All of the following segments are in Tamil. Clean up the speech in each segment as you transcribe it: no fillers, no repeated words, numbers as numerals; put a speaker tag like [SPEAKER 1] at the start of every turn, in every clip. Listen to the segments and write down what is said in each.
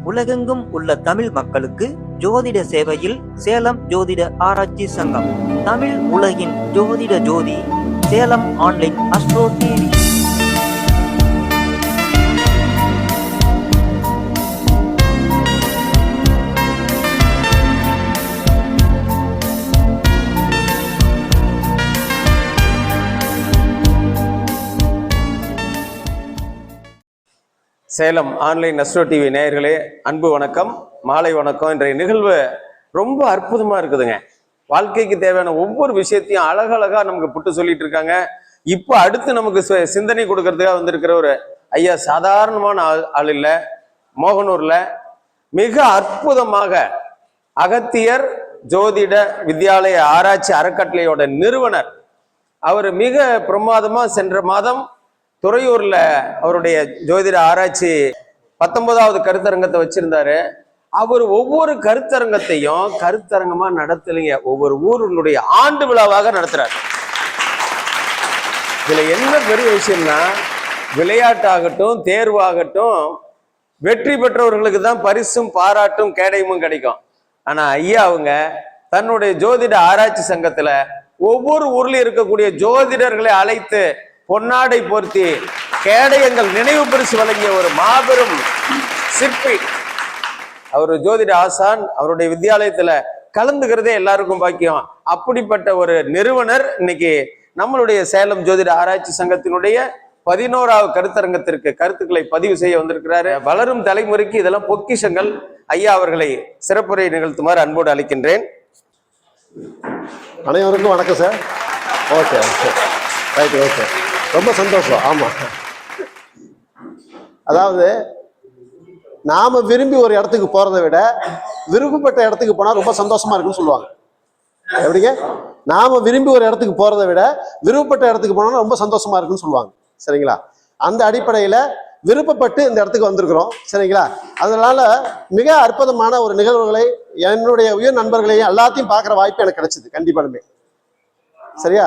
[SPEAKER 1] உலகெங்கும் உள்ள தமிழ் மக்களுக்கு ஜோதிட சேவையில் சேலம் ஜோதிட ஆராய்ச்சி சங்கம். தமிழ் உலகின் ஜோதிட ஜோதி, Salem online astro TV.
[SPEAKER 2] Salem online astro TV நேயர்களே, அன்பு வணக்கம், மாலை வணக்கம். இன்றைய நிகழ்வு ரொம்ப அற்புதமா இருக்குதுங்க. வாழ்க்கைக்கு தேவையான ஒவ்வொரு விஷயத்தையும் அழகழகா நமக்கு புட்டு சொல்லிட்டு இருக்காங்க. இப்போ அடுத்து நமக்கு சிந்தனை கொடுக்கறதுக்காக வந்திருக்கிற ஒரு ஐயா சாதாரணமான ஆள் இல்லை. மோகனூர்ல மிக அற்புதமாக அகத்தியர் ஜோதிட வித்யாலய ஆராய்ச்சி அறக்கட்டளையோட நிறுவனர். அவர் மிக பிரமாதமா சென்ற மாதம் துறையூர்ல அவருடைய ஜோதிட ஆராய்ச்சி 19வது கருத்தரங்கத்தை வச்சிருந்தாரு. அவர் ஒவ்வொரு கருத்தரங்கமா நடத்தலைங்க, ஒவ்வொரு ஊருடைய ஆண்டு விழாவாக நடத்துறாரு. இதுல என்ன பெரிய விஷயம்னா, விளையாட்டாகட்டும் தேர்வாகட்டும் வெற்றி பெற்றவர்களுக்கு தான் பரிசும் பாராட்டும் கேடயமும் கிடைக்கும். ஆனா ஐயா அவங்க தன்னுடைய ஜோதிட ஆராய்ச்சி சங்கத்துல ஒவ்வொரு ஊர்லயும் இருக்கக்கூடிய ஜோதிடர்களை அழைத்து பொன்னாடை போர்த்தி கேடயங்கள் நினைவு பரிசு வழங்கிய ஒரு மாபெரும் சிற்பி. அவர் ஜோதிட ஆசான். அவருடைய வித்தியாலயத்துல கலந்துக்கிறதே எல்லாருக்கும் பாக்கியம். அப்படிப்பட்ட ஒரு நிறுவனர் இன்னைக்கு நம்மளுடைய சேலம் ஜோதிட ஆராய்ச்சி சங்கத்தினுடைய 11வது கருத்தரங்கத்திற்கு கருத்துக்களை பதிவு செய்ய வந்திருக்கிறாரு. வளரும் தலைமுறைக்கு இதெல்லாம் பொக்கிஷங்கள். ஐயா அவர்களை சிறப்புரை நிகழ்த்துமாறு அன்போடு அழைக்கின்றேன்.
[SPEAKER 3] அனைவருக்கும் வணக்கம் சார். ஓகே ரைட், ஓகே, ரொம்ப சந்தோஷம். ஆமாம், அதாவது நாம விரும்பி ஒரு இடத்துக்கு போறதை விட விருப்பப்பட்ட இடத்துக்கு போனா ரொம்ப சந்தோஷமா இருக்குன்னு சொல்லுவாங்க. எப்படிங்க? நாம விரும்பி ஒரு இடத்துக்கு போறதை விட விருப்பப்பட்ட இடத்துக்கு போனா ரொம்ப சந்தோஷமா இருக்குன்னு சொல்லுவாங்க. சரிங்களா? அந்த அடிப்படையில விருப்பப்பட்டு இந்த இடத்துக்கு வந்திருக்கிறோம். சரிங்களா? அதனால மிக அற்புதமான ஒரு நிகழ்வுகளை என்னுடைய உயர் நண்பர்களையும் எல்லாத்தையும் பார்க்குற வாய்ப்பு எனக்கு கிடைச்சிது கண்டிப்பாலுமே. சரியா?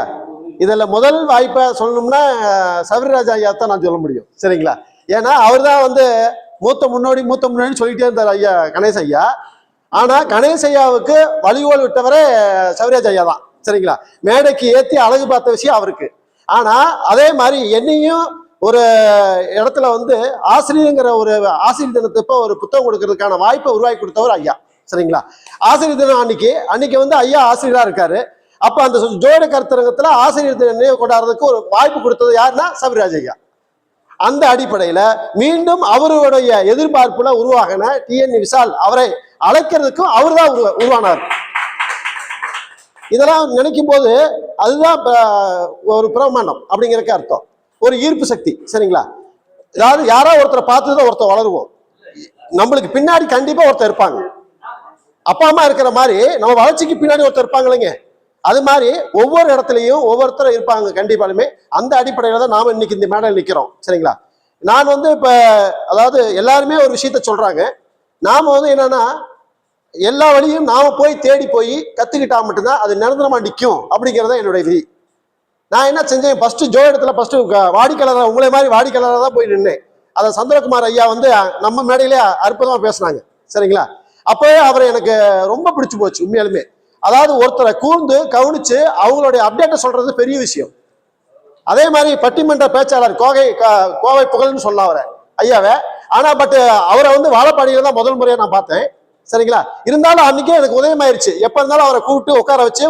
[SPEAKER 3] இதில் முதல் வாய்ப்பை சொல்லணும்னா சபரிராஜா ஐயா தான் நான் சொல்ல முடியும். சரிங்களா? ஏன்னா அவர் தான் வந்து மூத்த முன்னோடின்னு சொல்லிட்டே இருந்தார் ஐயா கணேஷ் ஐயா. ஆனால் கணேஷ் ஐயாவுக்கு வழிகோல் விட்டவரே சபரிராஜா ஐயா தான். சரிங்களா? மேடைக்கு ஏற்றி அழகு பார்த்த விஷயம் அவருக்கு. ஆனால் அதே மாதிரி என்னையும் ஒரு இடத்துல வந்து ஆசிரியங்கிற ஒரு ஆசிரியர் தினத்துப்போ ஒரு புத்தகம் கொடுக்கறதுக்கான வாய்ப்பை உருவாக்கி கொடுத்தவர் ஐயா. சரிங்களா? ஆசிரியர் தினம் அன்னைக்கு வந்து ஐயா ஆசிரியராக இருக்காரு. அப்ப அந்த ஜோதிட கருத்தரங்கத்துல ஆசிரியர் நினைவு கொண்டாடுறதுக்கு ஒரு வாய்ப்பு கொடுத்தது யாருன்னா சபரிராஜ் ஐயா. அந்த அடிப்படையில மீண்டும் அவருடைய எதிர்பார்ப்புல உருவாகின டிஎன் விஷால் அவரை அழைக்கிறதுக்கும் அவர் தான் உருவானார். இதெல்லாம் நினைக்கும் போது அதுதான் ஒரு பிரமாண்டம் அப்படிங்கிறதுக்கு அர்த்தம், ஒரு ஈர்ப்பு சக்தி. சரிங்களா? அதாவது யாரோ ஒருத்தரை பார்த்துதான் ஒருத்தர் வளருவோம். நம்மளுக்கு பின்னாடி கண்டிப்பா ஒருத்தர் இருப்பாங்க. அப்பா அம்மா இருக்கிற மாதிரி நம்ம வளர்ச்சிக்கு பின்னாடி ஒருத்தர் இருப்பாங்க இல்லைங்க. அது மாதிரி ஒவ்வொரு இடத்துலையும் ஒவ்வொருத்தரும் இருப்பாங்க கண்டிப்பாலுமே. அந்த அடிப்படையில தான் நாம இன்னைக்கு இந்த மேடையில் நிற்கிறோம். சரிங்களா? நான் வந்து இப்ப அதாவது எல்லாருமே ஒரு விஷயத்த சொல்றாங்க. நாம வந்து என்னன்னா எல்லா வழியும் நாம போய் தேடி போய் கத்துக்கிட்டா மட்டும்தான் அது நிரந்தரமா நிற்கும் அப்படிங்கிறத என்னுடைய விதி. நான் என்ன செஞ்சேன், ஃபர்ஸ்ட் ஜோதிடத்துல ஃபர்ஸ்ட் வாடிக்கையாளராக உங்களை மாதிரி வாடிக்கையாளராக தான் போய் நின்னேன். அதை சந்திரகுமார் ஐயா வந்து நம்ம மேடையிலே அற்புதமா பேசினாங்க. சரிங்களா? அப்பவே அவரை எனக்கு ரொம்ப பிடிச்சு போச்சு உண்மையாலுமே. அதாவது ஒருத்தரை கூர்ந்து கவனிச்சு அவங்களுடைய அப்டேட்டை சொல்றது பெரிய விஷயம். அதே மாதிரி பட்டிமன்ற பேச்சாளர் கோவை புகழ்னு சொல்லலாம் அவரை ஐயாவை. ஆனா பட் அவரை வந்து வாழப்பாடியில தான் முதல் முறையா நான் பார்த்தேன். சரிங்களா? இருந்தாலும் அன்னைக்கே எனக்கு உதயமாயிருச்சு. எப்ப இருந்தாலும் அவரை கூப்பிட்டு உட்கார வச்சு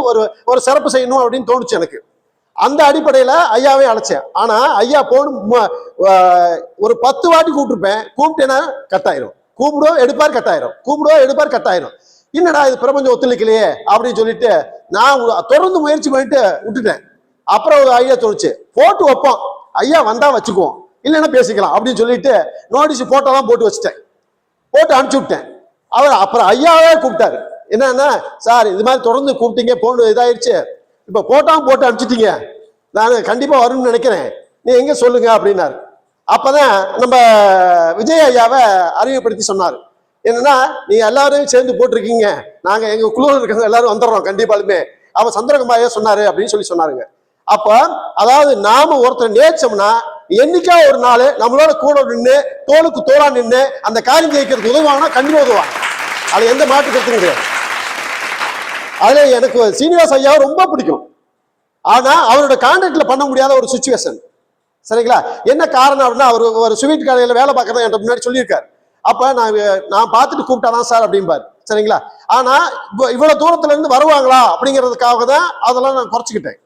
[SPEAKER 3] ஒரு சிறப்பு செய்யணும் அப்படின்னு தோணுச்சு எனக்கு. அந்த அடிப்படையில ஐயாவே அழைச்சேன். ஆனா ஐயா ஒரு 10 வாட்டி கூப்பிட்டுருப்பேன். கூப்பிட்டேன்னா கட்டாயிரும், கூப்பிடுவோம் எடுப்பார் கட்டாயிரும், கூப்பிடுவோம் எடுப்பார் கட்டாயிரும். என்னடா இது பிரபஞ்சம் ஒத்துழைக்கலையே அப்படின்னு சொல்லிட்டு நான் தொடர்ந்து முயற்சி பண்ணிட்டு விட்டுட்டேன். அப்புறம் ஒரு ஐடியா தோணுச்சு, போட்டு வைப்போம், ஐயா வந்தா வச்சுக்குவோம், இல்லைன்னா பேசிக்கலாம் அப்படின்னு சொல்லிட்டு நோட்டீஸ் போட்டோலாம் போட்டு வச்சுட்டேன். போட்டு அனுப்பிச்சு விட்டேன். அவர் அப்புறம் ஐயாவே கூப்பிட்டாரு. என்னன்னா, சார் இது மாதிரி தொடர்ந்து கூப்பிட்டீங்க, போன் இதாயிருச்சு, இப்ப போட்டாவும் போட்டு அனுப்பிச்சிட்டீங்க, நான் கண்டிப்பா வரும்னு நினைக்கிறேன், நீ எங்க சொல்லுங்க அப்படின்னாரு. அப்பதான் நம்ம விஜய் ஐயாவை அறிமுகப்படுத்தி சொன்னார். என்னன்னா, நீங்க எல்லாரையும் சேர்ந்து போட்டிருக்கீங்க, நாங்க எங்க குழுவில் இருக்கிறவங்க எல்லாரும் வந்துடுறோம் கண்டிப்பாலுமே. அவன் சந்திரகுமாரையா சொன்னாரு அப்படின்னு சொல்லி சொன்னாருங்க. அப்ப அதாவது நாம ஒருத்தர் நேச்சோம்னா என்னைக்கா ஒரு நாள் நம்மளோட கூட நின்று தோளுக்கு தோளா நின்று அந்த காரியம் ஜெயிக்கிறதுக்கு உதவுவாங்கன்னா கண்டிப்பா உதவுவாங்க. அது எந்த மாற்று கருத்தும் கிடையாது. அதுல எனக்கு சீனிவாஸ் ஐயாவை ரொம்ப பிடிக்கும். ஆனா அவரோட கான்ட்ராக்ட்ல பண்ண முடியாத ஒரு சுச்சுவேஷன். சரிங்களா? என்ன காரணம் அப்படின்னா, அவர் ஒரு ஸ்வீட் கடையில வேலை பார்க்கறதா என்கிட்ட முன்னாடி சொல்லியிருக்காரு. அப்ப நான் பார்த்துட்டு கூப்பிட்டாதான் சார் அப்படிம்பாரு. சரிங்களா? ஆனா இவ்வளவு தூரத்துல இருந்து வருவாங்களா அப்படிங்கிறதுக்காக தான் அதெல்லாம் நான் குறைச்சிக்கிட்டேன்.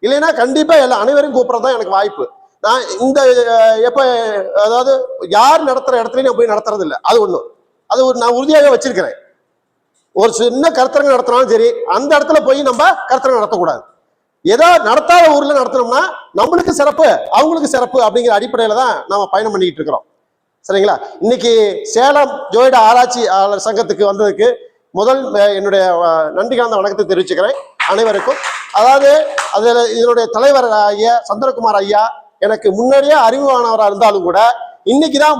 [SPEAKER 3] இல்லைன்னா கண்டிப்பா அனைவரையும் கூப்பிடறதுதான் எனக்கு வாய்ப்பு. நான் இந்த அதாவது யார் நடத்துற இடத்துலயும் நான் போய் நடத்துறது இல்லை. அது ஒண்ணு, அது ஒரு நான் உறுதியாக வச்சிருக்கிறேன். ஒரு சின்ன கருத்தரங்கு நடத்தினாலும் சரி, அந்த இடத்துல போய் நம்ம கருத்தரங்கு நடத்தக்கூடாது. ஏதோ நடத்தாத ஊர்ல நடத்தினோம்னா நம்மளுக்கு சிறப்பு, அவங்களுக்கு சிறப்பு அப்படிங்கிற அடிப்படையில தான் நாம பயணம் பண்ணிட்டு இருக்கிறோம். சரிங்களா? இன்னைக்கு சேலம் ஜோதிட ஆராய்ச்சியாளர் சங்கத்துக்கு வந்ததுக்கு முதல் என்னுடைய நன்றி கலந்த வணக்கத்தை தெரிவிச்சுக்கிறேன் அனைவருக்கும். அதாவது அதுல இதனுடைய தலைவர் ஐயா சந்திரகுமார் ஐயா எனக்கு முன்னாடியே அறிமுகமானவராக இருந்தாலும் கூட இன்னைக்குதான்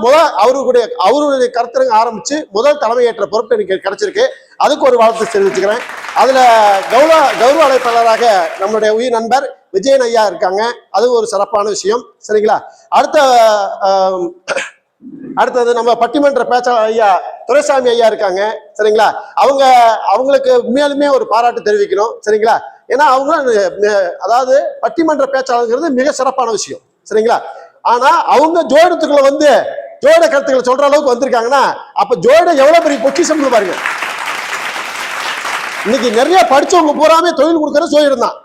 [SPEAKER 3] அவருடைய கருத்தரங்கு ஆரம்பிச்சு முதல் தலைமையேற்ற பொறுப்பு எனக்கு கிடைச்சிருக்கு. அதுக்கு ஒரு வாழ்த்து தெரிவிச்சுக்கிறேன். அதுல கௌரவ அழைப்பாளராக நம்மளுடைய உயிர் நண்பர் விஜயன் ஐயா இருக்காங்க. அது ஒரு சிறப்பான விஷயம். சரிங்களா? அடுத்தது நம்ம பட்டிமன்ற பேச்சாளர் ஐயா துரைசாமி ஐயா இருக்காங்க. சரிங்களா? அவங்களுக்கு உண்மையாலுமே ஒரு பாராட்டு தெரிவிக்கணும். சரிங்களா? ஏன்னா அவங்க அதாவது பட்டிமன்ற பேச்சாளர்ங்கிறது மிக சிறப்பான விஷயம். சரிங்களா? ஆனா அவங்க ஜோதிடத்துக்குள்ள ஜோதிட கருத்துக்களை சொல்ற அளவுக்கு வந்திருக்காங்கன்னா அப்ப ஜோதிடம் எவ்வளவு பெரிய பொக்கிஷம் பாருங்க. இன்னைக்கு நிறைய படிச்சவங்க பூராமே தொழில் கொடுக்கற ஜோதிடம் தான்.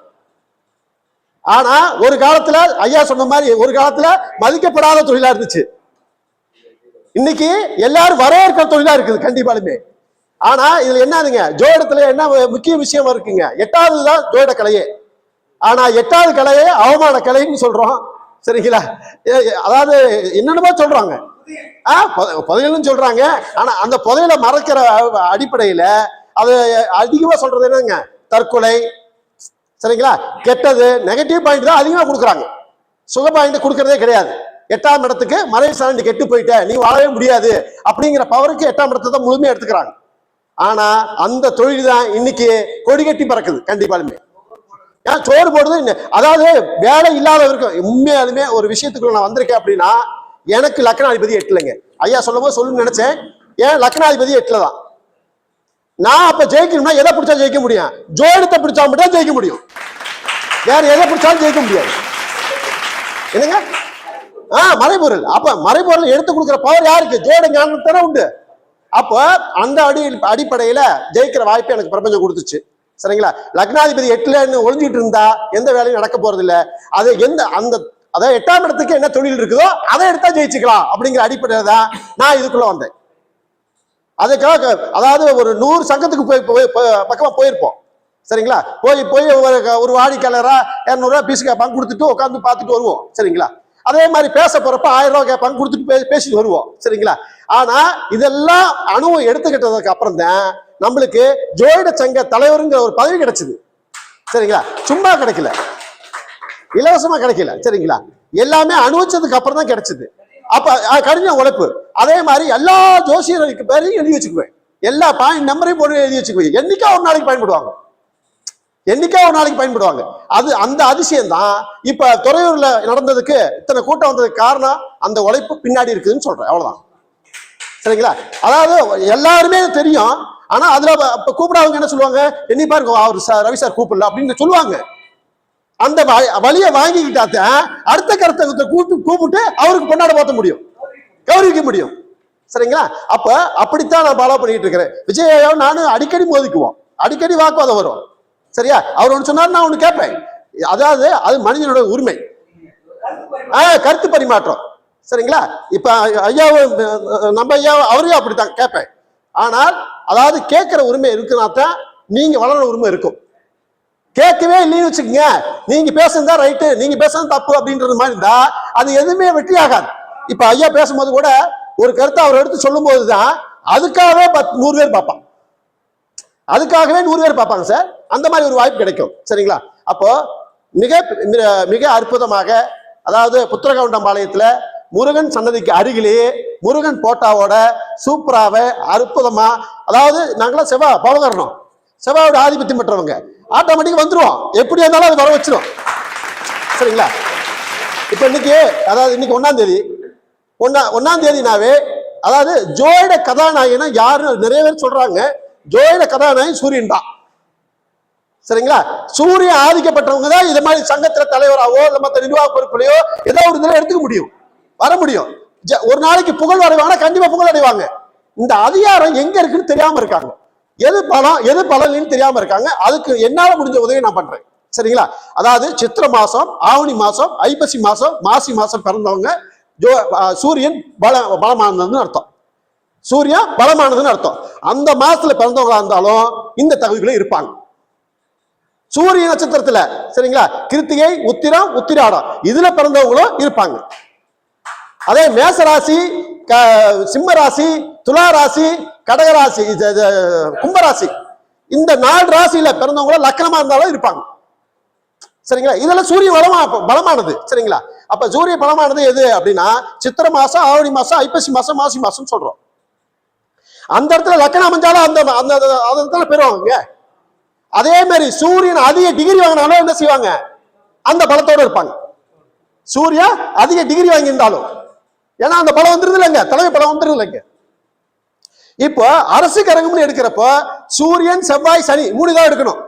[SPEAKER 3] ஆனா ஒரு காலத்துல ஐயா சொன்ன மாதிரி ஒரு காலத்துல மதிக்கப்படாத தொழிலா இருந்துச்சு. இன்னைக்கு எல்லாரும் வரவேற்கிற தொழிலா இருக்குது கண்டிப்பாலுமே. ஆனா இதுல என்னதுங்க, ஜோதிடத்துல என்ன முக்கிய விஷயம் இருக்குங்க, 8வது தான் ஜோதிட கலையே. ஆனா 8வது கலையே அவமான கலைன்னு சொல்றோம். சரிங்களா? அதாவது என்னென்னமோ சொல்றாங்க, புதையல்னு சொல்றாங்க. ஆனா அந்த புதையல மறைக்கிற அடிப்படையில அது அதிகமா சொல்றது என்னங்க, தற்கொலை. சரிங்களா? கெட்டது நெகட்டிவ் பாயிண்ட் தான் அதிகமா கொடுக்குறாங்க. சுக பாயிண்ட் கொடுக்கறதே கிடையாது. 8ஆம் இடத்துக்கு மறைவு சார்ந்து கெட்டு போயிட்ட, நீ வாழவே முடியாது அப்படிங்கிற பவருக்கு 8ஆம் இடத்தை தான் முழுமையா எடுத்துக்கிறாங்க. ஆனா அந்த தொழில் தான் இன்னைக்கு கொடி கட்டி பறக்குது கண்டிப்பாலுமே. ஏன் சோறு போடுறது, அதாவது வேலை இல்லாதவருக்கு உண்மையாலுமே ஒரு விஷயத்துக்குள்ள நான் வந்திருக்கேன் அப்படின்னா எனக்கு லக்னாதிபதி 8லங்க. ஐயா சொல்லும் போது சொல்லணும்னு நினைச்சேன். ஏன் லக்னாதிபதி 8ல தான். நான் அப்ப ஜெயிக்கணும்னா எதை பிடிச்சா ஜெயிக்க முடியும்? ஜோதிடத்தை பிடிச்சா மட்டும் ஜெயிக்க முடியும். வேற எதை பிடிச்சாலும் ஜெயிக்க முடியாது. என்னங்க? மறைபொருள். அப்ப மறைபொருள் எடுத்து கொடுக்குற பவர் யாருக்கு? ஜோதிட ஞானத்தானே உண்டு. அப்ப அந்த அடிப்படையில ஜெயிக்கிற வாய்ப்பு எனக்கு பிரபஞ்சம் கொடுத்துச்சு. சரிங்களா? லக்னாதிபதி 8ல ஒளிஞ்சிட்டு இருந்தா எந்த வேலையும் நடக்க போறது இல்ல. அது அதாவது 8ஆம் இடத்துக்கு என்ன தொழில் இருக்குதோ அதை எடுத்தா ஜெயிச்சுக்கலாம் அப்படிங்கிற அடிப்படையில தான் நான் இதுக்குள்ள வந்தேன். அதுக்காக அதாவது ஒரு 100 சங்கத்துக்கு பக்கமா போயிருப்போம். சரிங்களா? போய் ஒரு வாடிக்கையாளரா 200 ரூபாய் பீஸ் கேட்பாங்க, கொடுத்துட்டு உட்காந்து பார்த்துட்டு வருவோம். சரிங்களா? அதே மாதிரி பேச போறப்ப 1000 ரூபாய் கேட்பாங்க, கொடுத்துட்டு பேசிட்டு வருவோம். சரிங்களா? ஆனா இதெல்லாம் அனுபவம் எடுத்துக்கிட்டதுக்கு அப்புறம் தான் நம்மளுக்கு ஜோதிட சங்க தலைவருங்கிற ஒரு பதவி கிடைச்சது. சரிங்களா? சும்மா கிடைக்கல, இலவசமா கிடைக்கல. சரிங்களா? எல்லாமே அனுபவிச்சதுக்கு அப்புறம் தான் கிடைச்சது. அப்ப கடின உழைப்பு. அதே மாதிரி எல்லா ஜோசியருக்கு பேரையும் எழுதி வச்சுக்குவேன், எல்லா பாயிண்ட் நம்பரையும் போட்டு எழுதி வச்சுக்குவேன். என்னைக்கா ஒரு நாளைக்கு பயன்படுவாங்க. அது அந்த அதிசயம் தான் இப்ப துறையூர்ல நடந்ததுக்கு இத்தனை கூட்டம் வந்ததுக்கு காரணம் அந்த உழைப்பு பின்னாடி இருக்குதுன்னு சொல்றேன். அவ்வளவுதான். சரிங்களா? அதாவது எல்லாருமே தெரியும். ஆனா அதுல கூப்பிடாதவங்க என்ன சொல்லுவாங்க, என்னை பாருங்க அவர் ரவி சார் கூப்பிடல அப்படின்னு சொல்லுவாங்க. அந்த வழியை வாங்கிக்கிட்டாத்த அடுத்த கருத்தை கூப்பிட்டு அவருக்கு கொண்டாட பார்த்த முடியும், கௌரவிக்க முடியும். சரிங்களா? அப்ப அப்படித்தான் நான் ஃபாலோ பண்ணிட்டு இருக்கிறேன். விஜயாவும் நானும் அடிக்கடி மோதிக்குவோம், அடிக்கடி வாக்குவாதம் வரும். சரியா? அவர் ஒன்று சொன்னார், நான் ஒண்ணு கேட்பேன். அதாவது அது மனிதனோட உரிமை, கருத்து பரிமாற்றம். சரிங்களா? இப்ப ஐயாவும் நம்ம ஐயாவும் அவரையும் அப்படித்தான் கேட்பேன். ஆனால் அதாவது கேட்கிற உரிமை இருக்குனாத்தான் நீங்க வளர உரிமை இருக்கும். கேட்கவே இல்லைன்னு வச்சுக்கோங்க, நீங்க பேசுறதா ரைட்டு, நீங்க பேசுறது தப்பு அப்படின்றது மாதிரி இருந்தா அது எதுவுமே வெற்றி ஆகாது. இப்ப ஐயா பேசும்போது கூட ஒரு கருத்தை அவர் எடுத்து சொல்லும் போதுதான் அதுக்காகவே 100 பேர் பார்ப்பான், அதுக்காகவே 100 பேர் பார்ப்பாங்க சார். அந்த மாதிரி ஒரு வாய்ப்பு கிடைக்கும். சரிங்களா? அப்போ மிக மிக அற்புதமாக, அதாவது புத்திரகவுண்டம்பாளையத்துல முருகன் சன்னதிக்கு அருகிலேயே முருகன் போட்டாவோட சூப்பராக அற்புதமா, அதாவது நாங்களாம் செவ்வாய் பவகரணம், செவ்வாயோட ஆதிபத்தியம் பெற்றவங்க, ஆட்டோமேட்டிக்கா வந்துருவோம். எப்படி இருந்தாலும் அது வர வச்சிடும். சரிங்களா? இப்ப இன்னைக்கு அதாவது இன்னைக்கு 1ஆம் தேதி 1ஆம் தேதினாவே அதாவது ஜோதிட கதாநாயகனா யாரு நிறைய பேர் சொல்றாங்க. ஜோதிட கதாநாயகன் சூரியன் தான். சரிங்களா? சூரியன் ஆதிக்கப்பட்டவங்க தான் இது மாதிரி சங்கத்துல தலைவராவோ இல்ல மற்ற நிர்வாக பொறுப்புலையோ ஏதோ ஒரு இதுல எடுத்துக்க முடியும், வர முடியும். ஒரு நாளைக்கு புகழ் அடைவாங்க, கண்டிப்பா புகழ் அடைவாங்க. இந்த அதிகாரம் எங்க இருக்குன்னு தெரியாம இருக்காங்க. எது பலம் எது பலன்னு தெரியாம இருக்காங்க. அதுக்கு என்னால முடிஞ்ச உதவி நான் பண்றேன். சரிங்களா? அதாவது சித்திர மாசம், ஆவணி மாசம், ஐப்பசி மாசம், மாசி மாசம் பிறந்தவங்க சூரியன் பலமானதுன்னு அர்த்தம். சூரியன் பலமானதுன்னு அர்த்தம். அந்த மாசத்துல பிறந்தவங்களா இருந்தாலும் இந்த தகுதிகளும் இருப்பாங்க. சூரிய நட்சத்திரத்துல சரிங்களா, கிருத்திகை, உத்திரம், உத்திராடம் இதுல பிறந்தவங்களும் இருப்பாங்க. அதே மேசராசி, சிம்ம ராசி, துலா ராசி, கடகராசி, கும்பராசி இந்த 4 ராசியில பிறந்தவங்களும் லக்னமா இருந்தாலும் இருப்பாங்க. சரிங்களா? இதெல்லாம் சூரிய பலமானது. சரிங்களா? அப்ப சூரிய பலமானது எது அப்படின்னா சித்திர மாசம், ஆவணி மாசம், ஐப்பசி மாசம், மாசி மாசம் சொல்றோம். அந்த இடத்துல லக்னம் அமைஞ்சாலும் அந்த இடத்துல பெறுவாங்க. அதே மாதிரி சூரியன் அதிக டிகிரி வாங்கினாலும் என்ன செய்வாங்க, அந்த பலத்தோடு இருப்பாங்க. சூரியன் அதிக டிகிரி வாங்கியிருந்தாலும், ஏன்னா அந்த பலம் வந்துருது இல்லைங்க, தலைமை பலம் வந்துருது இல்லைங்க. இப்போ அரசு கரகம்னு எடுக்கிறப்ப சூரியன், செவ்வாய், சனி 3 தான் எடுக்கணும்.